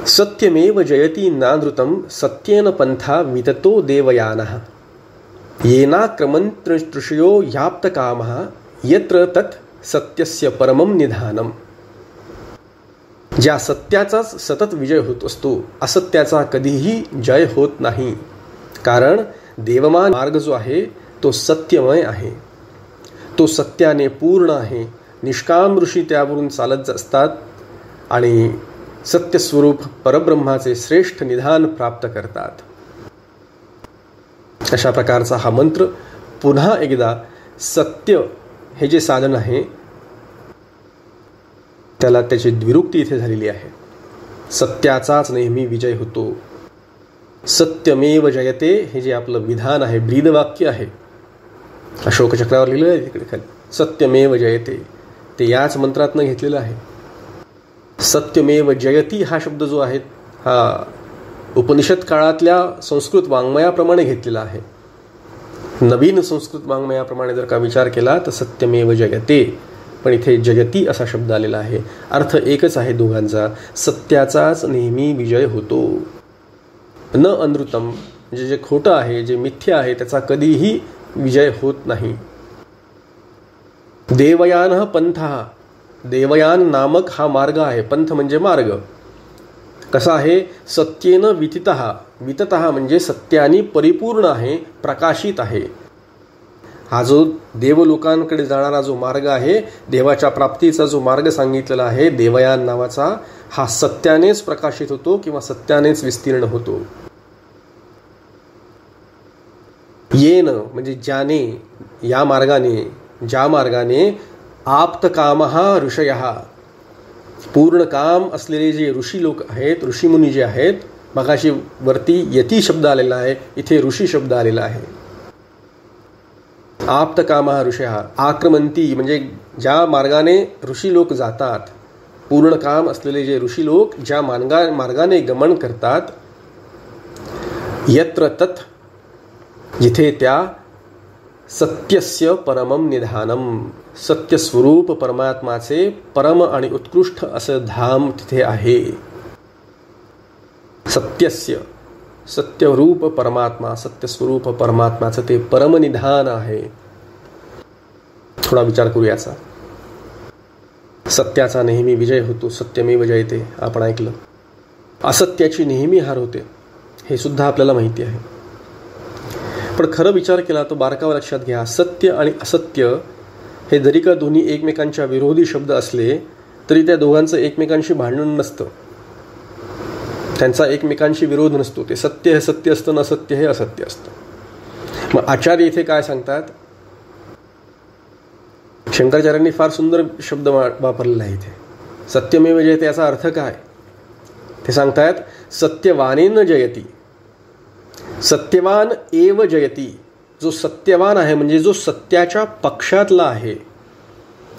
सत्यमेव जयती नानृतं सत्येन पंथा विततो देवयानः. येनाक्रमंतृषयो याप्त कामः यत्र तत् सत्यस्य परमं निधानम. ज्या सत्याचाच सतत विजय होत असतो, असत्याचा कधीही जय होत नाही. कारण देवमान मार्ग जो आहे तो सत्यमय आहे, तो सत्याने पूर्ण आहे. निष्काम ऋषी त्यावरून चालत असतात आणि सत्यस्वरूप परब्रह्माचे श्रेष्ठ निधान प्राप्त करतात. अशा प्रकारचा हा मंत्र पुन्हा एकदा सत्य हे जे साधन आहे त्याला त्याची द्विरुक्ती इथे झालेली आहे. सत्याचाच नेहमी विजय होतो. सत्यमेव जयते हे जे आपलं विधान आहे, ब्रीदवाक्य आहे, अशोक चक्रावर लिहिलं आहे तिकडे खाली, सत्यमेव जयते, ते याच मंत्रातनं घेतलेलं आहे. सत्यमेव जयती हा शब्द जो आहे हा उपनिषद काळातल्या संस्कृत वाङ्मयाप्रमाणे घेतलेला आहे. नवीन संस्कृत वाङ्मयाप्रमाणे जर का विचार केला तर सत्यमेव जयते, पण इथे जयती असा शब्द आलेला आहे. अर्थ एकच आहे दोघांचा, सत्याचाच नेहमी विजय होतो. न अनृतम म्हणजे जे खोटं आहे, जे मिथ्या आहे, त्याचा कधीही विजय होत नाही. देवयान पंथः, देवयान नामक हा मार्ग आहे. पंथ म्हणजे मार्ग. कसा आहे? सत्येन वितितः, विततः म्हणजे सत्याने परिपूर्ण आहे, प्रकाशित आहे. हा जो देवलोकांकडे जाणारा जो मार्ग आहे, देवाच्या प्राप्तीचा जो मार्ग सांगितलेला आहे देवयान नावाचा, हा सत्यानेच प्रकाशित होतो किंवा सत्यानेच विस्तीर्ण होतो. येन म्हणजे ज्याने, या मार्गाने, ज्या मार्गाने आप्त कामः ऋषयः, पूर्ण काम असलेले जे ऋषी लोक आहेत, ऋषीमुनी जे आहेत, मगाशी वरती यती शब्द आलेला आहे, इथे ऋषी शब्द आलेला आहे. आप्त कामः ऋषयः, आक्रमंती म्हणजे ज्या मार्गाने ऋषी लोक जातात, पूर्ण काम असलेले जे ऋषी लोक ज्या मार्गाने गमन करतात, यत्र तत् जिथे त्या, सत्यस्य परमं निधानम, सत्यस्वरूप परमात्माचे परम आणि उत्कृष्ट असं धाम तिथे आहे. सत्यस्य, सत्यरूप परमात्मा, सत्यस्वरूप परमात्माचं ते परमनिधान आहे. थोडा विचार करू याचा. सत्याचा नेहमी विजय होतो, सत्यमेव जयते आपण ऐकलं. असत्याची नेहमी हार होते हे सुद्धा आपल्याला माहिती आहे. पण खरं विचार केला तो बारकावा लक्षात घ्या. सत्य आणि असत्य हे जरी का दोन्ही एकमेकांच्या विरोधी शब्द असले तरी त्या दोघांचं एकमेकांशी भांडण नसतं, त्यांचा एकमेकांशी विरोध नसतो. ते सत्य हे सत्य असतं, न असत्य हे असत्य असतं. मग आचार्य इथे काय सांगतात? शंकराचार्यांनी फार सुंदर शब्द वापरलेला आहे इथे. सत्यमेव जयते याचा अर्थ काय ते सांगतायत. सत्यवानेन जयती, सत्यवान एव जयती. जो सत्यवान आहे म्हणजे जो सत्याच्या पक्षातला आहे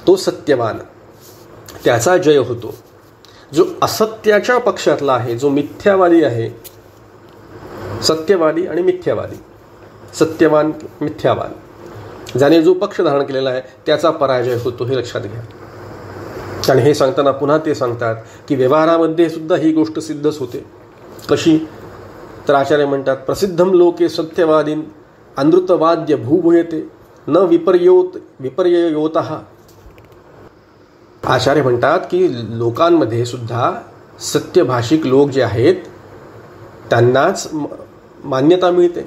तो सत्यवान, त्याचा जय होतो. जो असत्याच्या पक्षातला आहे, जो मिथ्यावादी आहे, सत्यवादी आणि मिथ्यावादी, सत्यवान मिथ्यावान, ज्याने जो पक्ष धारण केलेला आहे त्याचा पराजय होतो, हे लक्षात घ्या. आणि हे सांगताना पुन्हा ते सांगतात की व्यवहारामध्ये सुद्धा ही गोष्ट सिद्धच होते. कशी तर आचार्य म्हणतात, प्रसिद्धम लोके सत्यवादीन अनृतवाद्य भूभूयते न विपर्ययोतः. आचार्य म्हणतात की लोकांमध्ये सुद्धा सत्यभाषिक लोक जे आहेत त्यांनाच मान्यता मिळते.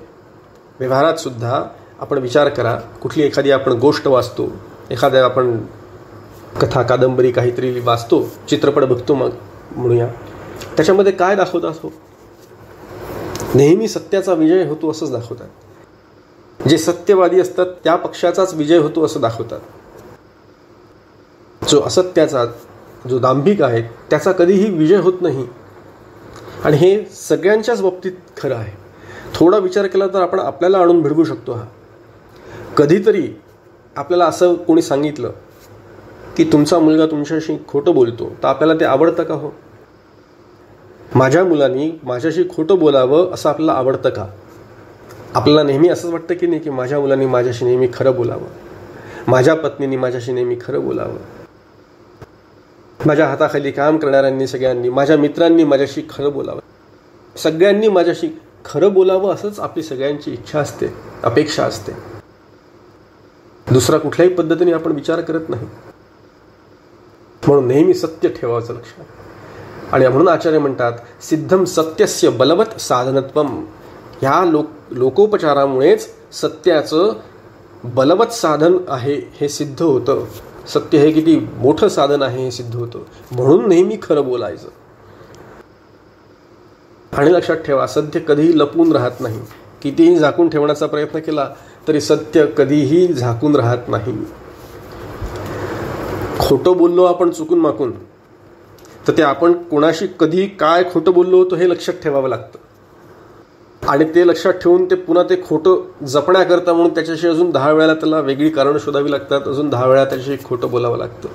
व्यवहारात सुद्धा आपण विचार करा, कुठली एखादी आपण गोष्ट वाचतो, एखाद्या आपण कथा कादंबरी काहीतरी वाचतो, चित्रपट बघतो मग म्हणूया, त्याच्यामध्ये काय दाखवतात? हो, नेहमी सत्याचा विजय होतो असंच दाखवतात. जे सत्यवादी असतात त्या पक्षाचाच विजय होतो असं दाखवतात. जो असत्याचा, जो दांभिक आहे त्याचा कधीही विजय होत नाही. आणि हे सगळ्यांच्याच बाबतीत खरं आहे. थोडा विचार केला तर आपण आपल्याला आणून भिडवू शकतो. हा कधीतरी आपल्याला असं कोणी सांगितलं की तुमचा मुलगा तुमच्याशी खोटं बोलतो, तर आपल्याला ते आवडतं का? हो, माझ्या मुलांनी माझ्याशी खोटं बोलावं असं आपल्याला आवडतं का? आपल्याला नेहमी असंच वाटतं की नाही की माझ्या मुलांनी माझ्याशी नेहमी खरं बोलावं, माझ्या पत्नीने माझ्याशी नेहमी खरं बोलावं, माझ्या हाताखाली काम करणाऱ्यांनी सगळ्यांनी, माझ्या मित्रांनी माझ्याशी खरं बोलावं, सगळ्यांनी माझ्याशी खरं बोलावं असंच आपली सगळ्यांची इच्छा असते, अपेक्षा असते. दुसरा कुठल्याही पद्धतीने आपण विचार करत नाही. म्हणून नेहमी सत्य ठेवायचं लक्षात. आणि म्हणून आचार्य म्हणतात सिद्धम सत्यस्य बलवत साधनत्वम. ह्या लोकोपचारामुळेच सत्याचं बलवत साधन आहे हे सिद्ध होतं. सत्य हे किती मोठं साधन आहे हे सिद्ध होतं. म्हणून नेहमी खरं बोलायचं. आणि लक्षात ठेवा, सत्य कधीही लपून राहत नाही. कितीही झाकून ठेवण्याचा प्रयत्न केला तरी सत्य कधीही झाकून राहत नाही. खोटं बोललो आपण चुकून माकून तर ते आपण कोणाशी कधी काय खोटं बोललो होतो हे लक्षात ठेवावं लागतं. आणि ते लक्षात ठेवून ते पुन्हा ते खोटं जपण्याकरता म्हणून त्याच्याशी अजून 10 वेळा त्याला वेगळी कारणं शोधावी लागतात. अजून 10 वेळा त्याच्याशी खोटं बोलावं लागतं.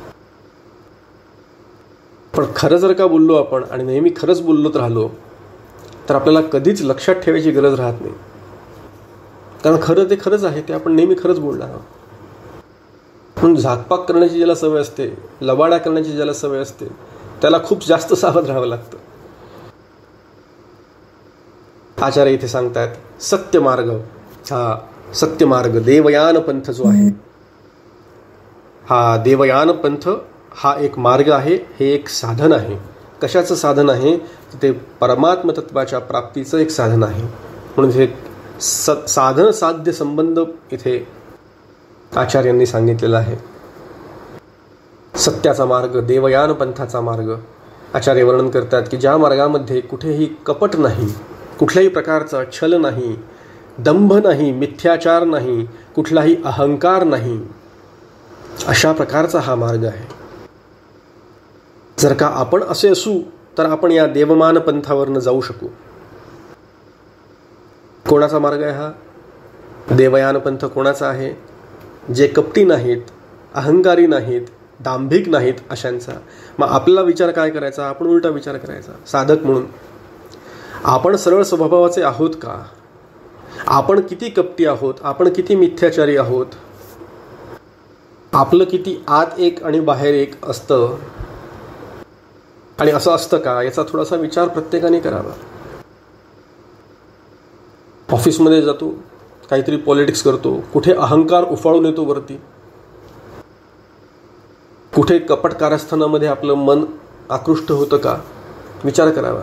पण खरं जर का बोललो आपण आणि नेहमी खरंच बोललोत राहिलो तर आपल्याला कधीच लक्षात ठेवायची गरज राहत नाही. कारण खरं ते खरंच आहे, ते आपण नेहमी खरंच बोलणार आहोत. म्हणून झाकपाक करण्याची ज्याला सवय असते, लबाडा करण्याची ज्याला सवय असते, त्याला खूप जास्त सावध राहावं लागतं. आचार्य इथे सांगतात सत्य मार्ग, हा सत्य मार्ग देवयान पंथ जो आहे, हा देवयान पंथ हा एक मार्ग आहे, हे एक साधन आहे. कशाचं साधन आहे? ते परमात्म तत्वाच्या प्राप्तीचं एक साधन आहे. म्हणून हे साधन साध्य संबंध इथे आचार्यांनी सांगितलेला आहे. सत्याचा मार्ग, देवयान पंथाचा मार्ग आचार्य वर्णन करतात की ज्या मार्गामध्ये कुठेही कपट नाही, कुठल्याही प्रकारचा छल नाही, दंभ नाही, मिथ्याचार नाही, कुठलाही अहंकार नाही, अशा प्रकारचा हा मार्ग आहे. जर का आपण असे असू तर आपण या देवमान पंथावरनं जाऊ शकू. कोणाचा मार्ग आहे हा? देवयान पंथ कोणाचा आहे? जे कपटी नाहीत, अहंकारी नाहीत, दांभिक नाहीत अशांचा. मग आपला विचार काय करायचा? आपण उलटा विचार करायचा. साधक म्हणून आपण सरळ स्वभावाचे आहोत का? आपण किती कपटी आहोत? आपण किती मिथ्याचारी आहोत? आपलं किती आत एक आणि बाहेर एक असतं? आणि असं असतं का? याचा थोडासा विचार प्रत्येकाने करावा. ऑफिसमध्ये जातो, काहीतरी पॉलिटिक्स करतो, कुठे अहंकार उफाळून येतो वरती, कुठे कपट कारस्थानामध्ये आपलं मन आकृष्ट होतं का? विचार करावा.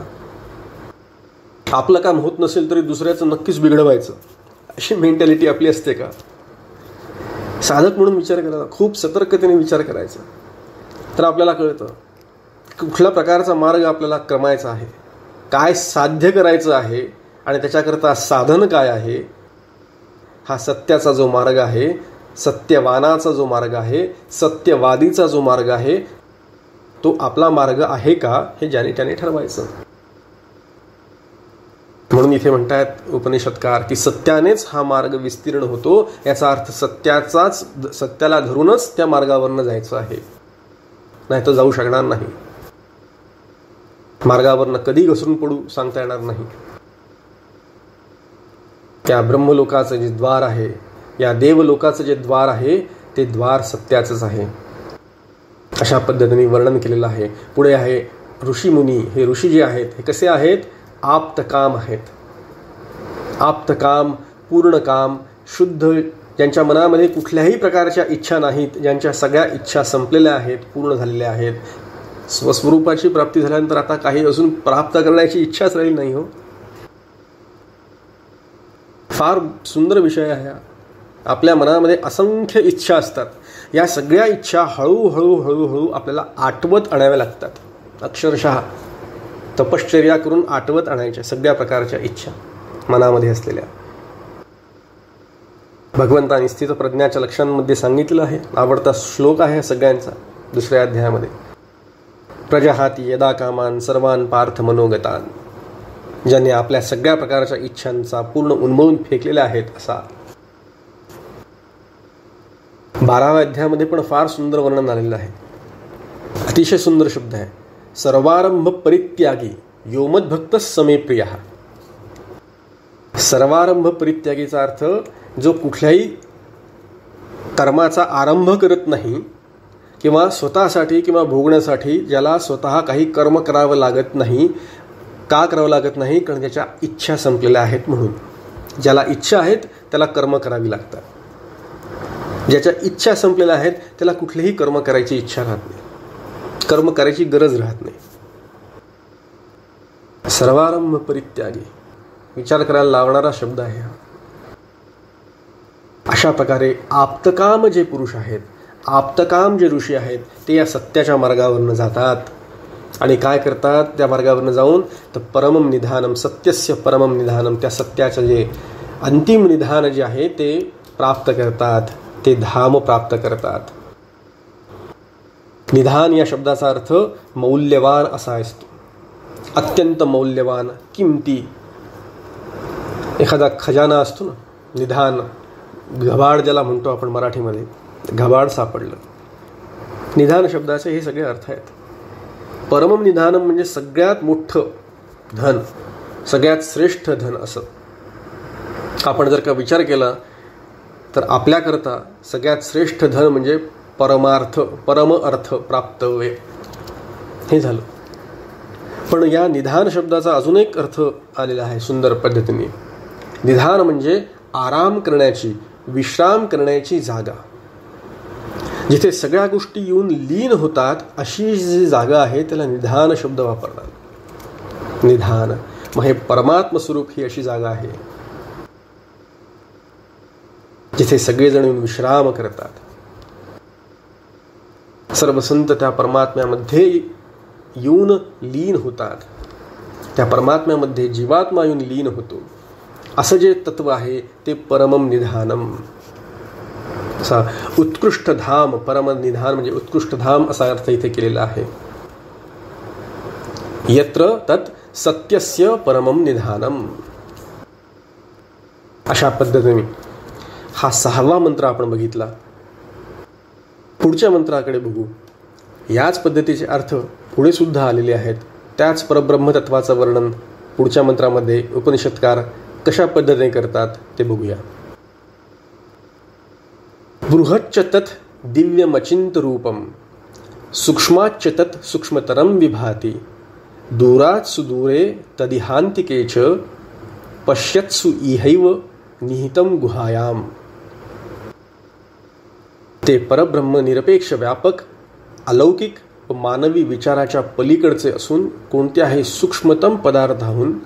आपलं काम होत नसेल तरी दुसऱ्याचं नक्कीच बिघडवायचं, अशी मेंटॅलिटी आपली असते का? साधक म्हणून विचार करायचा, खूप सतर्कतेने विचार करायचा. तर आपल्याला कळतं कुठल्या प्रकारचा मार्ग आपल्याला क्रमायचा आहे, काय साध्य करायचं आहे आणि त्याच्याकरता साधन काय आहे. हा सत्याचा जो मार्ग आहे, सत्यवानाचा जो मार्ग आहे, सत्यवादीचा जो मार्ग आहे, तो आपला मार्ग आहे का हे ज्याने त्याने ठरवायचं. म्हणून इथे म्हणतात उपनिषदकार की सत्यानेच हा मार्ग विस्तीर्ण होतो. याचा अर्थ सत्याला धरूनच त्या मार्गावरनं जायचं आहे, नाही तर जाऊ शकणार नाही. मार्गावरनं कधी घसरून पडू सांगता येणार नाही. त्या ब्रह्मलोकाचं जे द्वार आहे, या देवलोकाचं जे द्वार आहे, ते द्वार सत्याचंच आहे. अशा पद्धतीने वर्णन केलेलं आहे. पुढे आहे ऋषीमुनी. हे ऋषी जे आहेत हे कसे आहेत? आप्तकाम आहेत. आप्तकाम, पूर्णकाम, शुद्ध, ज्यांच्या मनामध्ये कुठल्याही प्रकारच्या इच्छा नाहीत, ज्यांच्या सगळ्या इच्छा संपलेल्या आहेत, पूर्ण झालेल्या आहेत. स्वस्वरूपाची प्राप्ती झाल्यानंतर आता काही अजून प्राप्त करण्याची इच्छाच राहिली नाही. हो, फार सुंदर विषय आहे हा. आपल्या मनामध्ये असंख्य इच्छा असतात. या सगळ्या इच्छा हळूहळू हळूहळू आपल्याला आटवत आणाव्या लागतात. अक्षरशः तपश्चर्या करून आटवत आणायच्या सगळ्या प्रकारच्या इच्छा मनामध्ये असलेल्या. भगवंतांनी स्थित प्रज्ञाच्या लक्षणांमध्ये सांगितलं आहे. आवडता श्लोक आहे सगळ्यांचा 2ऱ्या अध्यायामध्ये. प्रजाहाती यदा कामान सर्वान पार्थ मनोगतान. ज्याने आपल्या सगळ्या प्रकारच्या इच्छांचा पूर्ण उन्मळून फेकलेल्या आहेत असा. 12व्या अध्यायामध्ये पण फार सुंदर वर्णन आलेलं आहे. अतिशय सुंदर शब्द आहे. सर्वारंभ परित्यागी योमद्भक्त समे प्रिय. सर्वारंभ परित्यागीचा अर्थ जो कुठल्याही कर्माचा आरंभ करत नाही किंवा स्वतःसाठी किंवा भोगण्यासाठी ज्याला स्वतः काही कर्म करावं लागत नाही, का करावं लागत नाही? कारण त्याच्या इच्छा संपलेल्या आहेत म्हणून. ज्याला इच्छा आहेत त्याला कर्म करावी लागतात. ज्याच्या इच्छा संपलेल्या आहेत त्याला कुठलेही कर्म करायची इच्छा राहत नाही, कर्म करायची गरज राहत नाही. सर्वारंभ परित्यागी, विचार करायला लावणारा शब्द आहे हा. अशा प्रकारे आप्तकाम जे पुरुष आहेत, आप्तकाम जे ऋषी आहेत, ते या सत्याच्या मार्गावरनं जातात आणि काय करतात? त्या मार्गावरनं जाऊन तर परमम निधानम, सत्यस्य परमम निधानम, त्या सत्याचं जे अंतिम निधान जे आहे ते प्राप्त करतात, ते धाम प्राप्त करतात. निधान या शब्दाचा अर्थ मौल्यवान असा असतो, अत्यंत मौल्यवान, किमती. एखादा खजाना असतो ना, निधान, घबाड ज्याला म्हणतो आपण मराठीमध्ये, घबाड सापडलं. निधान शब्दाचे हे सगळे अर्थ आहेत. परमम निधानम म्हणजे सगळ्यात मोठं धन, सगळ्यात श्रेष्ठ धन. असं आपण जर का विचार केला तर आपल्याकरता सगळ्यात श्रेष्ठ धन म्हणजे परमार्थ, परम अर्थ प्राप्त वे, हे झालं. पण या निधान शब्दाचा अजून एक अर्थ आलेला आहे सुंदर पद्धतीने. निधान म्हणजे आराम करण्याची, विश्राम करण्याची जागा, जिथे सगळ्या गोष्टी येऊन लीन होतात, अशी जी जागा आहे त्याला निधान शब्द वापरतात. निधान मग हे परमात्म स्वरूप ही अशी जागा आहे जिथे सगळेजण येऊन विश्राम करतात. सर्व संत त्या परमात्म्यामध्ये येऊन लीन होतात. त्या परमात्म्यामध्ये जीवात्मा येऊन लीन होतो. असं जे तत्व आहे ते परमम निधानम. असा उत्कृष्ट धाम, परम निधान म्हणजे उत्कृष्ट धाम असा अर्थ इथे केलेला आहे. यत्र तत् सत्यस्य परमम निधानम. अशा पद्धतीने हा 6वा मंत्र आपण बघितला. पुढच्या मंत्राकडे बघू. याच पद्धतीचे अर्थ पुढे सुद्धा आलेले आहेत. त्याच परब्रह्मतत्वाचं वर्णन पुढच्या मंत्रामध्ये उपनिषदकार कशा पद्धतीने करतात ते बघूया. बृहच्च तत् दिव्यमचिंत रूपम, सूक्ष्माच्च तत् सूक्ष्मतरम विभाति, दूरात् सुदूरे तदिहांतिके च, पश्यत्सु इहैव निहितं गुहायाम. ते परब्रह्म निरपेक्ष, व्यापक, अलौकिक व मानवी विचाराच्या पलीकडचे असून कोणत्याही सूक्ष्मतम पदार्थाहून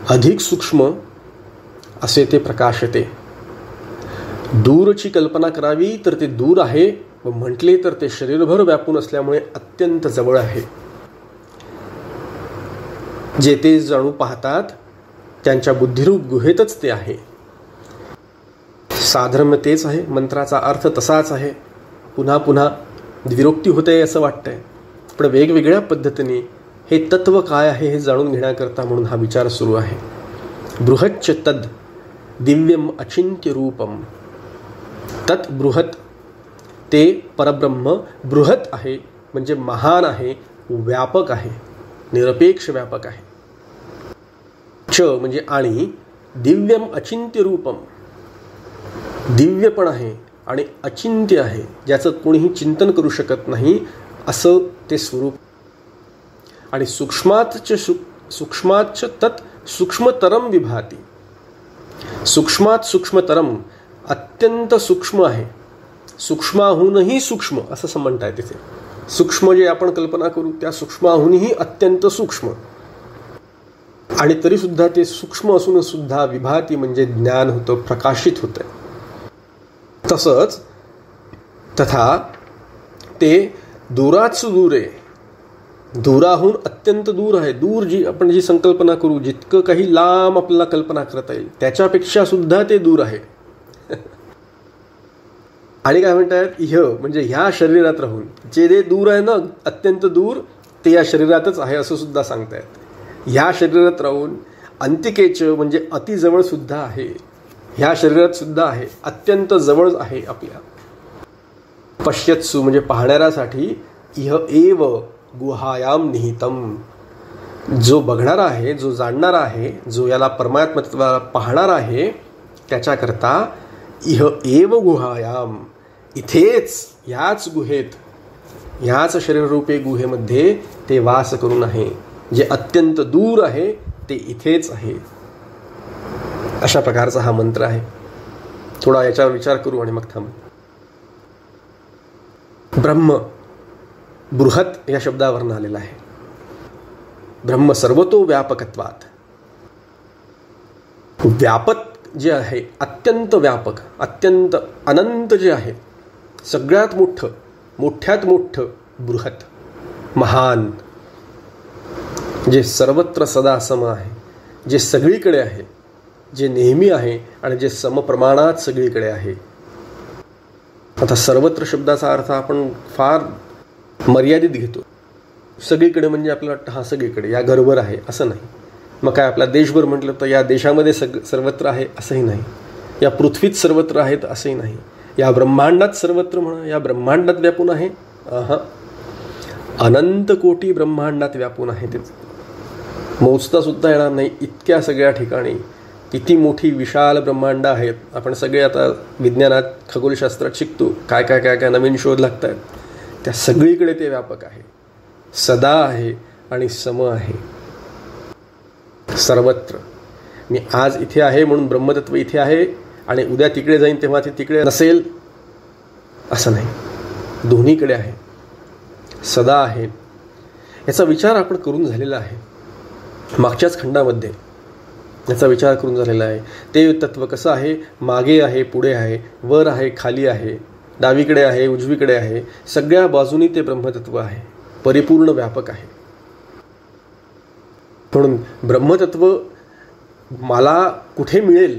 अधिक सूक्ष्म असे ते प्रकाशते. दूरची कल्पना करावी तर ते दूर आहे व म्हटले तर ते शरीरभर व्यापून असल्यामुळे अत्यंत जवळ आहे. जे ते जाणू पाहतात त्यांच्या बुद्धिरूप गुहेतच ते आहे. साधर्म्य तेच आहे, मंत्राचा अर्थ तसाच आहे. पुन्हा पुन्हा द्विरोक्ती होते असं वाटतंय, पण वेगवेगळ्या पद्धतीने हे तत्व काय आहे हे जाणून घेण्याकरता म्हणून हा विचार सुरू आहे. बृहच्च तद दिव्यम अचिंत्य रूपम. तत् बृहत, ते परब्रह्म बृहत आहे म्हणजे महान आहे, व्यापक आहे, निरपेक्ष व्यापक आहे. च म्हणजे आणि, दिव्यम अचिंत्य रूपम, दिव्य पण आहे आणि अचिंत्य आहे, ज्याचं कोणीही चिंतन करू शकत नाही असं ते स्वरूप. आणि सूक्ष्माच्च तत् सूक्ष्मतरम विभाती. सूक्ष्मात सूक्ष्मतरम, अत्यंत सूक्ष्म आहे, सूक्ष्माहूनही सूक्ष्म असं म्हणताय तिथे. सूक्ष्म जे आपण कल्पना करू त्या सूक्ष्माहूनही अत्यंत सूक्ष्म, आणि तरी सुद्धा ते सूक्ष्म असून सुद्धा विभाती म्हणजे ज्ञान होतं, प्रकाशित होतं. तसंच तथा ते दूरात सुदूरे, दूराहून अत्यंत दूर आहे. दूर जी आपण जी संकल्पना करू, जितकं काही लांब आपल्याला कल्पना करता येईल त्याच्यापेक्षा सुद्धा ते दूर आहे. आणि काय म्हणतात, इह म्हणजे ह्या शरीरात राहून, जे ते दूर आहे ना अत्यंत दूर, ते या शरीरातच आहे असं सुद्धा सांगतायत. ह्या शरीरात राहून अंतिकेच म्हणजे अतिजवळ सुद्धा आहे, ह्या शरीरात सुद्धा आहे, अत्यंत जवळ आहे आपल्या. पश्यत्सु म्हणजे पाहणाऱ्यासाठी, इह एव गुहायाम निहितम. जो बघणारा आहे, जो जाणणारा आहे, जो याला परमात्मा पाहणार आहे त्याच्याकरता इह एव गुहायाम, इथेच याच गुहेत, याच शरीररूपी गुहेमध्ये ते वास करून आहे. जे अत्यंत दूर आहे ते इथेच आहे. अशा प्रकारचा हा मंत्र आहे. थोडा याच्यावर विचार करू आणि मग थांबू. ब्रह्म बृहत या शब्दावरून आलेला आहे. ब्रह्म सर्वतो व्यापकत्वात. व्यापक जे आहे, अत्यंत व्यापक, अत्यंत अनंत जे आहे, सगळ्यात मोठं, मोठ्यात मोठं बृहत, महान, जे सर्वत्र सदा सम आहे, जे सगळीकडे आहे, जे नेहमी आहे आणि जे समप्रमाणात सगळीकडे आहे. आता सर्वत्र शब्दाचा अर्थ आपण फार मर्यादित घेतो. सगळीकडे म्हणजे आपल्याला वाटतं हा सगळीकडे, या घरभर आहे असं नाही. मग काय आपला देशभर म्हटलं तर या देशामध्ये सर्वत्र आहे असंही नाही. या पृथ्वीत सर्वत्र आहेत असंही नाही. या ब्रह्मांडात सर्वत्र म्हणा, या ब्रह्मांडात व्यापून आहे, अनंत कोटी ब्रह्मांडात व्यापून आहे. तेच मोजता सुद्धा येणार नाही इतक्या सगळ्या ठिकाणी. किती मोठी विशाल ब्रह्मांड आहेत. आपण सगळे आता विज्ञानात, खगोलशास्त्रात शिकतो, काय काय काय काय नवीन शोध लागत आहेत. त्या सगळीकडे ते व्यापक आहे, सदा आहे आणि सम आहे. सर्वत्र. मी आज इथे आहे म्हणून ब्रह्मतत्व इथे आहे आणि उद्या तिकडे जाईन तेव्हा ते तिकडे नसेल असं नाही. दोन्हीकडे आहे, सदा आहे. याचा विचार आपण करून झालेला आहे. मागच्याच खंडामध्ये याचा विचार करून झालेला आहे. ते तत्व कसं आहे, मागे आहे, पुढे आहे, वर आहे, खाली आहे, डावीकडे आहे, उजवीकडे आहे, सगळ्या बाजूनी ते ब्रह्मतत्व आहे, परिपूर्ण व्यापक आहे. म्हणून ब्रह्मतत्व मला कुठे मिळेल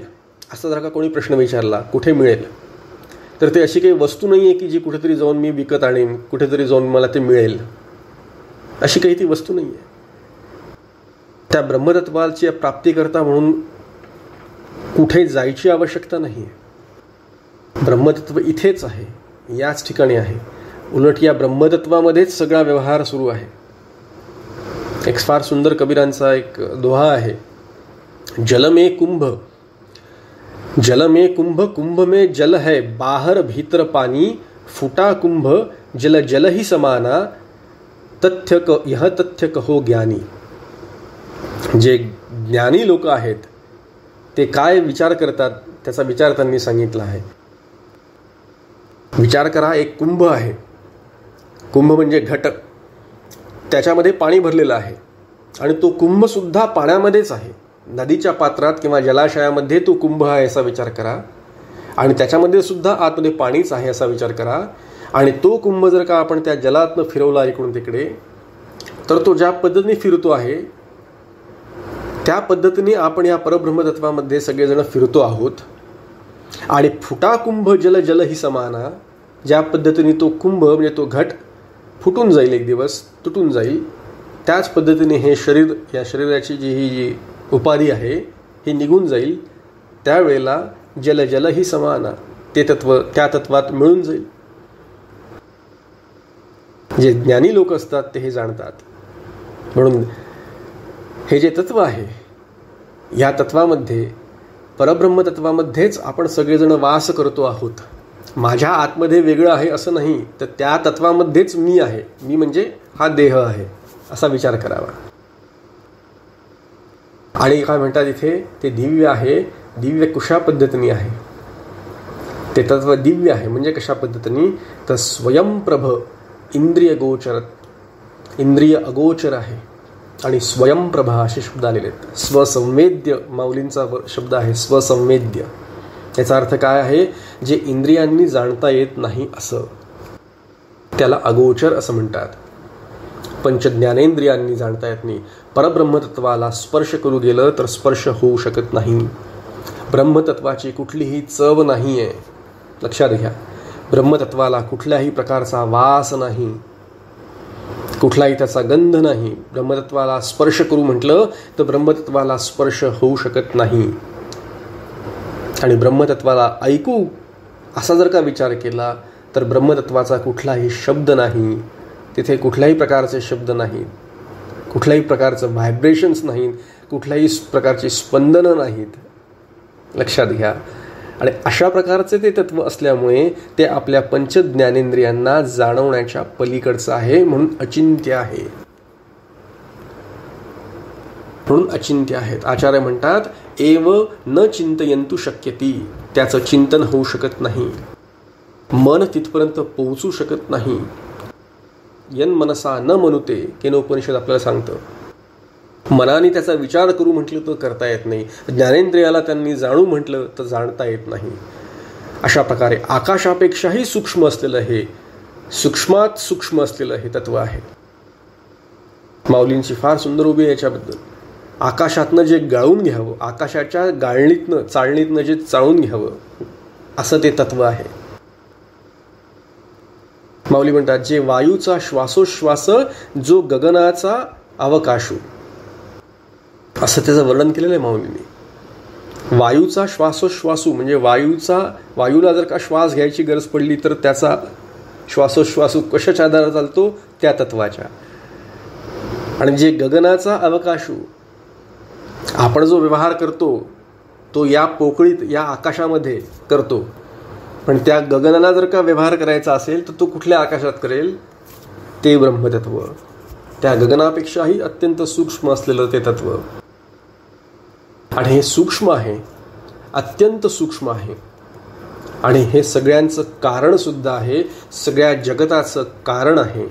असा जर का कोणी प्रश्न विचारला, कुठे मिळेल, तर ते अशी काही वस्तू नाही आहे की जी कुठेतरी जाऊन मी विकत आणीन, कुठेतरी जाऊन मला ते मिळेल, अशी काही ती वस्तू नाही आहे. त्या ब्रह्मतत्वाची प्राप्तीकरता म्हणून कुठे जायची आवश्यकता नाही आहे. ब्रह्मतत्व इथेच आहे, याच ठिकाणी आहे. उलट या ब्रह्मतत्वामध्येच सगळा व्यवहार सुरू आहे. एक फार सुंदर कबीरांचा एक दोहा आहे, जल में कुंभ, जल में कुंभ, कुंभ में जल है, बाहर भीतर पानी, फुटा कुंभ जल जल ही समाना, यह तथ्य कहो ज्ञानी. जे ज्ञानी लोक आहेत ते काय विचार करतात त्याचा विचार त्यांनी सांगितला आहे. विचार करा, एक कुंभ आहे, कुंभ म्हणजे घट, त्याच्यामध्ये पाणी भरलेलं आहे आणि तो कुंभ सुद्धा पाण्यामध्येच आहे. नदीच्या पात्रात किंवा जलाशयामध्ये तो कुंभ आहे असा विचार करा आणि त्याच्यामध्ये सुद्धा आतमध्ये पाणीच आहे असा विचार करा. आणि तो कुंभ जर का आपण त्या जलातनं फिरवला इकडून तिकडे, तर तो ज्या पद्धतीने फिरतो आहे त्या पद्धतीने आपण या परब्रह्मतत्वामध्ये सगळेजण फिरतो आहोत. आणि फुटा कुंभ जल जल ही समाना, ज्या पद्धतीने तो कुंभ म्हणजे तो घट फुटून जाईल, एक दिवस तुटून जाईल, त्याच पद्धतीने हे शरीर, या शरीराची जी उपाधी आहे ही निघून जाईल. त्यावेळेला जल जल ही समाना, ते तत्व त्या तत्वात मिळून जाईल. जे ज्ञानी लोक असतात ते हे जाणतात. म्हणून हे जे तत्व आहे, या तत्वामध्ये, परब्रह्म तत्वामध्येच आपण सगळेजण वास करतो आहोत. माझ्या आतमध्ये वेगळं आहे असं नाही, तर त्या तत्वामध्येच मी आहे. मी म्हणजे हा देह आहे असा विचार करावा. आणि काय म्हणतात इथे, ते दिव्य आहे. दिव्य कशा पद्धतीने आहे, ते तत्व दिव्य आहे म्हणजे कशा पद्धतीने, तर स्वयंप्रभ, इंद्रिय गोचर, इंद्रिय अगोचर आहे आणि स्वयंप्रभा असे शब्द आलेले आहेत. स्वसंवेद्य माऊलींचा शब्द आहे, स्वसंवेद्य. याचा अर्थ काय आहे, जे इंद्रियांनी जाणता येत नाही असं, त्याला अगोचर असं म्हणतात. पंचज्ञानेंद्रियांनी जाणता येत नाही. परब्रह्मतत्वाला स्पर्श करू गेलं तर स्पर्श होऊ शकत नाही. ब्रह्मतत्वाची कुठलीही चव नाही आहे, लक्षात घ्या. ब्रह्मतत्वाला कुठल्याही प्रकारचा वास नाही, कुठलाही त्याचा गंध नाही. ब्रह्मतत्वाला स्पर्श करू म्हटलं तर ब्रह्मतत्वाला स्पर्श होऊ शकत नाही. आणि ब्रह्मतत्वाला ऐकू असा जर का विचार केला तर ब्रह्मतत्वाचा कुठलाही शब्द नाही, तिथे कुठल्याही प्रकारचे शब्द नाहीत, कुठल्याही प्रकारचं व्हायब्रेशन्स नाहीत, कुठल्याही प्रकारची स्पंदनं नाहीत, लक्षात घ्या. आणि अशा प्रकारचे ते तत्व असल्यामुळे ते आपल्या पंचज्ञानेंद्रियांना जाणवण्याच्या पलीकडचं आहे, म्हणून अचिंत्य आहे. म्हणून अचिंत्य आहेत. आचार्य म्हणतात एव न चिंतयंतु शक्यती, त्याचं चिंतन होऊ शकत नाही, मन तिथपर्यंत पोहोचू शकत नाही. यन मनसा न मनुते केनोपनिषद आपल्याला सांगतं. मनाने त्याचा विचार करू म्हटलं तर करता येत नाही, ज्ञानेंद्रियाला त्यांनी जाणू म्हटलं तर जाणता येत नाही. अशा प्रकारे आकाशापेक्षाही सूक्ष्म असलेलं हे, सूक्ष्मात सूक्ष्म असलेलं हे तत्व आहे. माऊलींची फार सुंदर उभी आहे याच्याबद्दल. आकाशातनं जे गाळून घ्यावं, आकाशाच्या गाळणीतनं चाळणीतनं जे चाळून घ्यावं, असं ते तत्व आहे. माऊली म्हणतात जे वायूचा श्वासोश्वास जो गगनाचा अवकाशू, असं त्याचं वर्णन केलेलं आहे माऊलींनी. वायूचा श्वासोश्वासू म्हणजे वायूला जर का श्वास घ्यायची गरज पडली तर त्याचा श्वासोश्वासू कशाच्या आधारावर चालतो, त्या तत्वाच्या. आणि जे गगनाचा अवकाशू, आपण जो व्यवहार करतो तो या पोकळीत, या आकाशामध्ये करतो, पण त्या गगनाला जर का व्यवहार करायचा असेल तर तो कुठल्या आकाशात करेल, ते ब्रह्मतत्व. त्या गगनापेक्षाही अत्यंत सूक्ष्म असलेलं ते तत्व. आणि हे सूक्ष्म आहे, अत्यंत सूक्ष्म आहे. आणि हे सगळ्यांचं कारण सुद्धा आहे, सगळ्या जगताचं कारण आहे.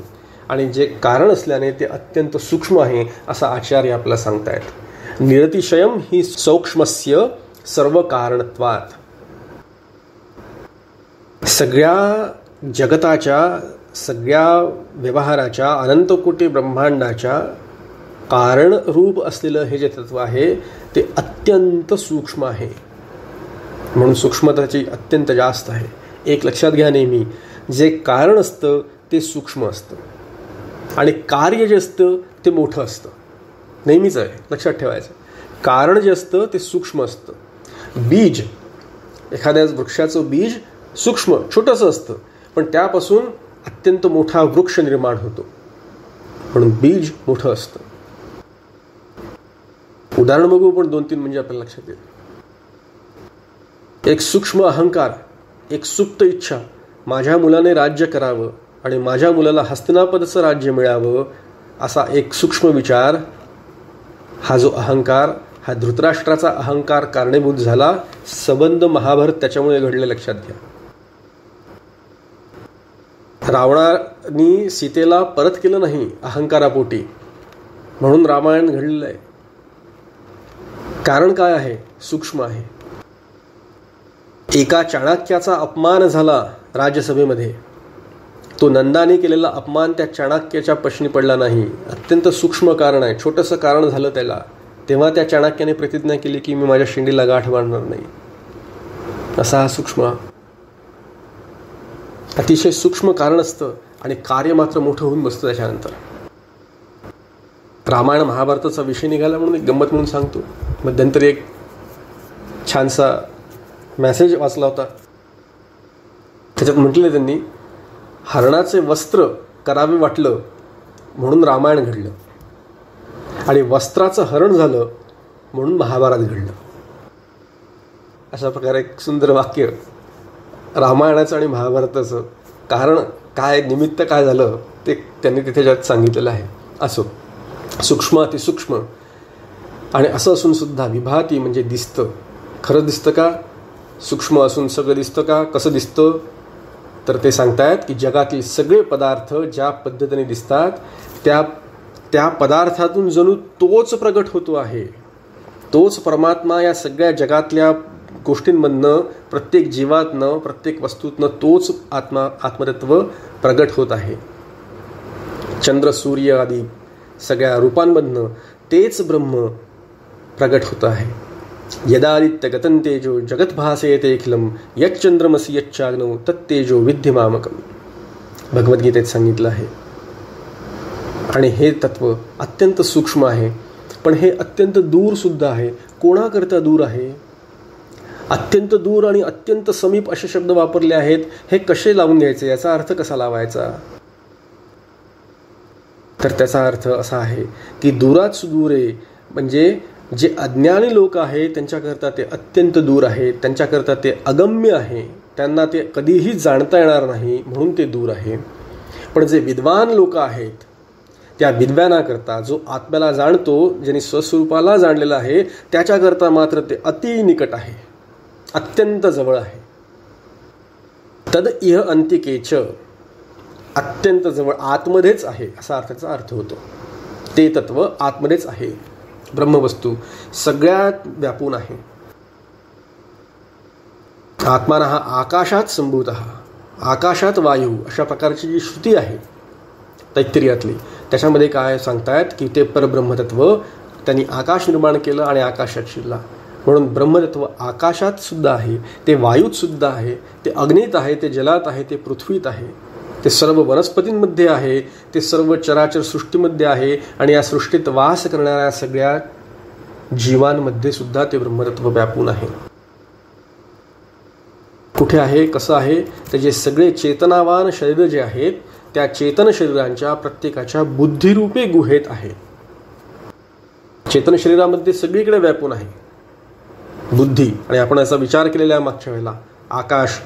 आणि जे कारण असल्याने ते अत्यंत सूक्ष्म आहे असं आचार्य आपल्याला सांगतायत. निरतिशयम ही सूक्ष्मस्य सर्व कारणत्वात. सगळ्या जगताच्या, सगळ्या व्यवहाराच्या, अनंतकोटी ब्रह्मांडाच्या कारणरूप असलेलं हे जे तत्व आहे ते अत्यंत सूक्ष्म आहे. म्हणून सूक्ष्मताची अत्यंत जास्त आहे. एक लक्षात घ्या नेहमी, जे कारण असतं ते सूक्ष्म असतं आणि कार्य जे असतं ते मोठं असतं. नेहमीच आहे, लक्षात ठेवायचं. कारण जे असतं ते सूक्ष्म असतं. बीज, एखाद्या वृक्षाचं बीज सूक्ष्म छोटंसं असतं, पण त्यापासून अत्यंत मोठा वृक्ष निर्माण होतो. म्हणून बीज मोठं असतं. उदाहरण बघू पण 2-3 म्हणजे आपल्याला लक्षात येईल. एक सूक्ष्म अहंकार, एक सुप्त इच्छा, माझ्या मुलाने राज्य करावं आणि माझ्या मुलाला हस्तिनापुराचं राज्य मिळावं, असा एक सूक्ष्म विचार. हा जो अहंकार, हा धृतराष्ट्राचा अहंकार कारणीभूत झाला. संबंध महाभारत त्याच्यामुळे घडले, लक्षात घ्या. रावणाने सीतेला परत केलं नाही अहंकारापोटी, म्हणून रामायण घडलेलं आहे. कारण काय आहे, सूक्ष्म आहे. एका चाणक्याचा अपमान झाला राज्यसभेमध्ये. तो नंदाने केलेला अपमान त्या चाणक्याच्या प्रश्नी पडला नाही. अत्यंत सूक्ष्म कारण आहे, छोटंसं कारण झालं त्याला. तेव्हा त्या चाणक्याने प्रतिज्ञा केली की मी माझ्या शिंडीला गाठ मारणार नाही. असा हा सूक्ष्म, अतिशय सूक्ष्म कारण असतं आणि कार्य मात्र मोठं होऊन बसतं त्याच्यानंतर. रामायण महाभारताचा विषय निघाला म्हणून एक गंमत म्हणून सांगतो. मध्यंतरी एक छानसा मेसेज वाचला होता. त्याच्यात म्हटलं त्यांनी, हरणाचे वस्त्र करावे वाटलं म्हणून रामायण घडलं आणि वस्त्राचं हरण झालं म्हणून महाभारत घडलं. अशा प्रकारे एक सुंदर वाक्य रामायणाचं आणि महाभारताचं कारण काय, निमित्त काय झालं ते त्यांनी तिथे ज्यात सांगितलेलं आहे. असो, सूक्ष्म अतिसूक्ष्म. आणि असं असून सुद्धा विभाती म्हणजे दिसतं. खरं दिसतं का? सूक्ष्म असून सगळं दिसतं का? कसं दिसतं? तर ते सांगतायत की जगातील सगळे पदार्थ ज्या पद्धतीने दिसतात त्या पदार्थातून जणू तोच प्रगट होतो आहे. तोच परमात्मा या सगळ्या जगातल्या गोष्टींमधनं, प्रत्येक जीवातनं, प्रत्येक वस्तूतनं तोच आत्मतत्व प्रगट होत आहे. चंद्र, सूर्य आदी सगळ्या रूपांमधनं तेच ब्रह्म प्रगट होत आहे. यदादित्य गतंतेजो जगद्भासेते अखिलम यच्चंद्रमसी यच्चाग्नौ तत्तेजो विद्यमामकम. भगवद्गीतेत सांगितलं आहे. आणि हे तत्व अत्यंत सूक्ष्म आहे, पण हे अत्यंत दूर सुद्धा आहे. कोणाकरता दूर आहे? अत्यंत दूर आणि अत्यंत समीप असे शब्द वापरले आहेत. हे कसे लावून घ्यायचे, याचा अर्थ कसा लावायचा? तर त्याचा अर्थ असा आहे की दुरात सुदूरे, म्हणजे जे अज्ञानी लोक आहेत त्यांच्याकरता ते अत्यंत दूर आहे, त्यांच्याकरता ते अगम्य आहे, त्यांना ते कधीही जाणता येणार नाही म्हणून ते दूर आहे. पण जे विद्वान लोक आहेत त्या विद्वानाकरता, जो आत्म्याला जाणतो, ज्यांनी स्वस्वरूपाला जाणलेलं आहे, त्याच्याकरता मात्र ते अति निकट आहे, अत्यंत जवळ आहे. तद इह अंतिकेच, अत्यंत जवळ, आतमध्येच आहे असा त्याचा अर्थ होतो. ते तत्व आतमध्येच आहे. ब्रह्मवस्तू सगळ्यात व्यापून आहे. आत्माना हा आकाशात संभूत, आकाशात वायू, अशा प्रकारची जी श्रुती आहे तैत्तिरीयातली, त्याच्यामध्ये काय सांगतायत की ते परब्रह्मतत्व त्यांनी आकाश निर्माण केलं आणि आकाशात शिरला. म्हणून ब्रह्मतत्व आकाशात सुद्धा आहे, ते वायूत सुद्धा आहे, ते अग्नीत आहे, ते जलात आहे, ते पृथ्वीत आहे, ते सर्व वनस्पतींमध्ये आहे, ते सर्व चराचर सृष्टीमध्ये आहे, आणि या सृष्टीत वास करणाऱ्या सगळ्या जीवांमध्ये सुद्धा ते ब्रह्मतत्व व्यापून आहे. कुठे आहे, कसं आहे, तर जे सगळे चेतनावान शरीर जे आहेत, त्या चेतन शरीरांच्या प्रत्येकाच्या बुद्धिरूपी गुहेत आहे. चेतन शरीरामध्ये सगळीकडे व्यापून आहे बुद्धी. आणि आपण याचा विचार केलेला मागच्या वेळेला, आकाश,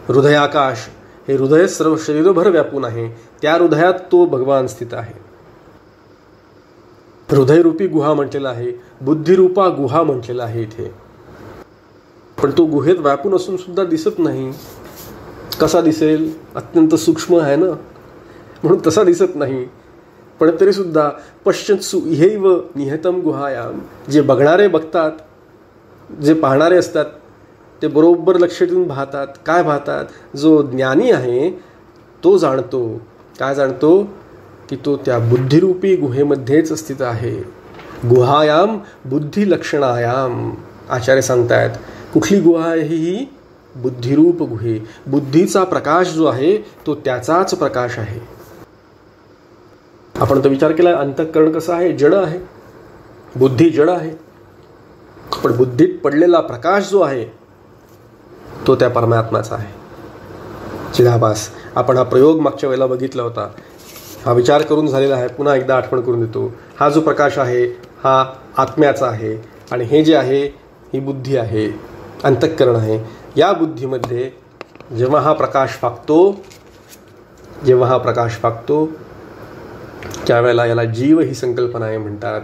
हृदयाकाश, हे हृदय सर्व शरीरभर व्यापून आहे. त्या हृदयात तो भगवान स्थित आहे. हृदयरूपी गुहा म्हटलेला आहे, बुद्धिरूपा गुहा म्हटलेला आहे इथे. पण तो गुहेत व्यापून असून सुद्धा दिसत नाही. कसा दिसेल? अत्यंत सूक्ष्म आहे ना, म्हणून तसा दिसत नाही. पण तरी सुद्धा पश्यत्सु इहैव निहतम गुहायाम, जे बघणारे बघतात, जे पाहणारे असतात ते बरोबर लक्ष देऊन पाहतात. काय पाहतात? जो ज्ञानी आहे तो जाणतो. काय जाणतो? की तो त्या बुद्धिरूपी गुहेमध्येच स्थित आहे. गुहायाम बुद्धी लक्षणायाम, आचार्य सांगतायत. कुठली गुहा आहे ही? बुद्धिरूप गुहे. बुद्धीचा प्रकाश जो आहे तो त्याचाच प्रकाश आहे. आपण तर विचार केला, अंतःकरण कसं आहे? जड आहे, बुद्धी जड आहे. पण बुद्धीत पडलेला प्रकाश जो आहे तो त्या परमात्माचा आहे, चिदाभास. आपण हा प्रयोग मागच्या वेळेला बघितला होता, हा विचार करून झालेला आहे. पुन्हा एकदा आठवण करून देतो. हा जो प्रकाश आहे हा आत्म्याचा आहे, आणि हे जे आहे ही बुद्धी आहे, अंतःकरण आहे. या बुद्धीमध्ये जेव्हा हा प्रकाश फाकतो, त्यावेळेला याला जीव ही संकल्पना आहे म्हणतात.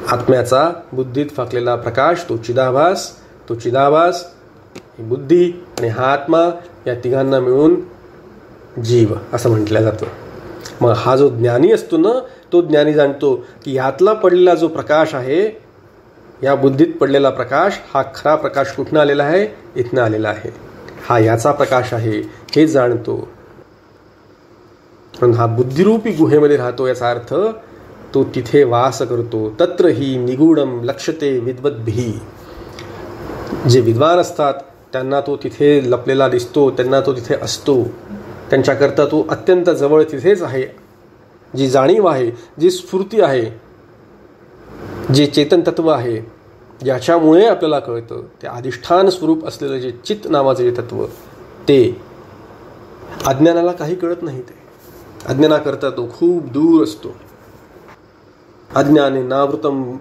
आत्म्याचा बुद्धीत फाकलेला प्रकाश तो चिदाभास, ही बुद्धी आणि हा आत्मा, या तिघांना मिळून जीव असं म्हटलं जातं. मग हा जो ज्ञानी असतो ना, तो ज्ञानी जाणतो की यातला पडलेला जो प्रकाश आहे, या बुद्धीत पडलेला प्रकाश, हा खरा प्रकाश कुठनं आलेला आहे? इथनं आलेला आहे. हा याचा प्रकाश आहे हे जाणतो. म्हणून हा बुद्धिरूपी गुहेमध्ये राहतो. याचा अर्थ तो तिथे वास करतो. तत्र ही निगूढम लक्ष्यते विद्वद्भिः. जे विद्वान असतात त्यांना तो तिथे लपलेला दिसतो, त्यांना तो तिथे असतो. त्यांच्याकरता तो अत्यंत जवळ तिथेच आहे. जी जाणीव आहे, जी स्फूर्ती आहे, जे चेतन तत्व आहे, ज्याच्यामुळे आपल्याला कळतं, ते अधिष्ठान स्वरूप असलेलं जे चित्त नावाचं जे तत्व, ते अज्ञानाला काही कळत नाही. ते अज्ञानाकरता तो खूप दूर असतो. अज्ञाने नावृतम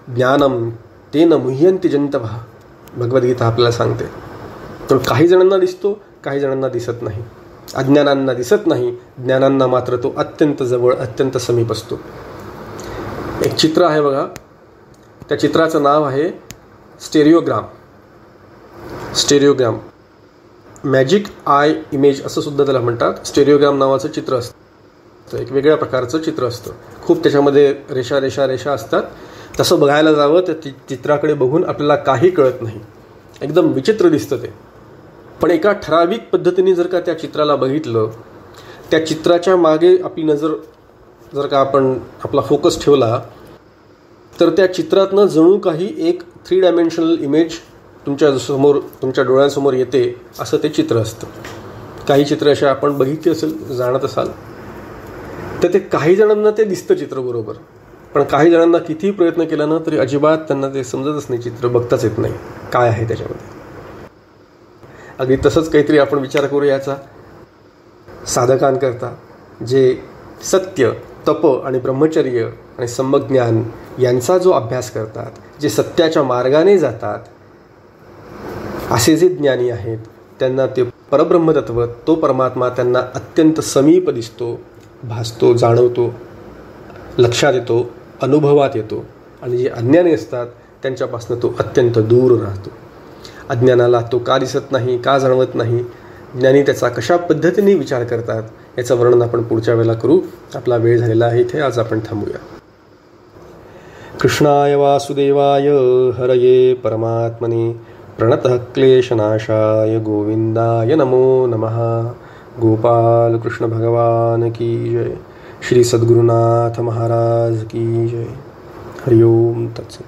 ज्ञानम तेन मुह्यन्ति जंतवः, भगवद्गीता आपल्याला सांगते. तर काही जणांना दिसतो, काही जणांना दिसत नाही. अज्ञानांना दिसत नाही, ज्ञानांना मात्र तो अत्यंत जवळ, अत्यंत समीप असतो. एक चित्र आहे बघा, त्या चित्राचं नाव आहे स्टेरिओग्राम. मॅजिक आय इमेज असं सुद्धा त्याला म्हणतात. स्टेरिओग्राम नावाचं चित्र असतं, एक वेगळ्या प्रकारचं चित्र असतं. खूप त्याच्यामध्ये रेषा रेषा रेषा असतात. तसं बघायला जावं तर चित्राकडे बघून आपल्याला काही कळत नाही, एकदम विचित्र दिसतं ते. पण एका ठराविक पद्धतीने जर का त्या चित्राला बघितलं, त्या चित्राच्या मागे आपली नजर जर का आपण आपला फोकस ठेवला, तर त्या चित्रातनं जणू काही एक 3 डायमेन्शनल इमेज तुमच्या डोळ्यांसमोर येते, असं ते चित्र असतं. काही चित्र अशा आपण बघितली असेल, जाणत असाल, तर ते काही जणांना ते दिसतं चित्र बरोबर. पण काही जणांना कितीही प्रयत्न केला ना तरी अजिबात त्यांना ते समजतच नाही, चित्र बघताच येत नाही काय आहे त्याच्यामध्ये. अगदी तसंच काहीतरी आपण विचार करू याचा. साधकांकरता जे सत्य, तप आणि ब्रह्मचर्य आणि सम्यज्ञान यांचा जो अभ्यास करतात, जे सत्याच्या मार्गाने जातात, असे जे ज्ञानी आहेत, त्यांना ते परब्रह्मतत्व, तो परमात्मा त्यांना अत्यंत समीप दिसतो, भासतो, जाणवतो. लक्षात येतो, अनुभवात येतो आणि जे अज्ञानी असतात त्यांच्यापासून तो अत्यंत दूर राहतो. अज्ञानाला तो का दिसत नाही, का जाणवत नाही, ज्ञानी त्याचा कशा पद्धतीने विचार करतात याचं वर्णन आपण पुढच्या वेळेला करू. आपला वेळ झालेला आहे, इथे आज आपण थांबूया. कृष्णाय वासुदेवाय हरये परमात्मने प्रणतः क्लेशनाशाय गोविंदाय नमो नमः. गोपाल कृष्ण भगवान की जय. श्री सद्गुरुनाथ महाराज की जय. हरि ओम तत्सत.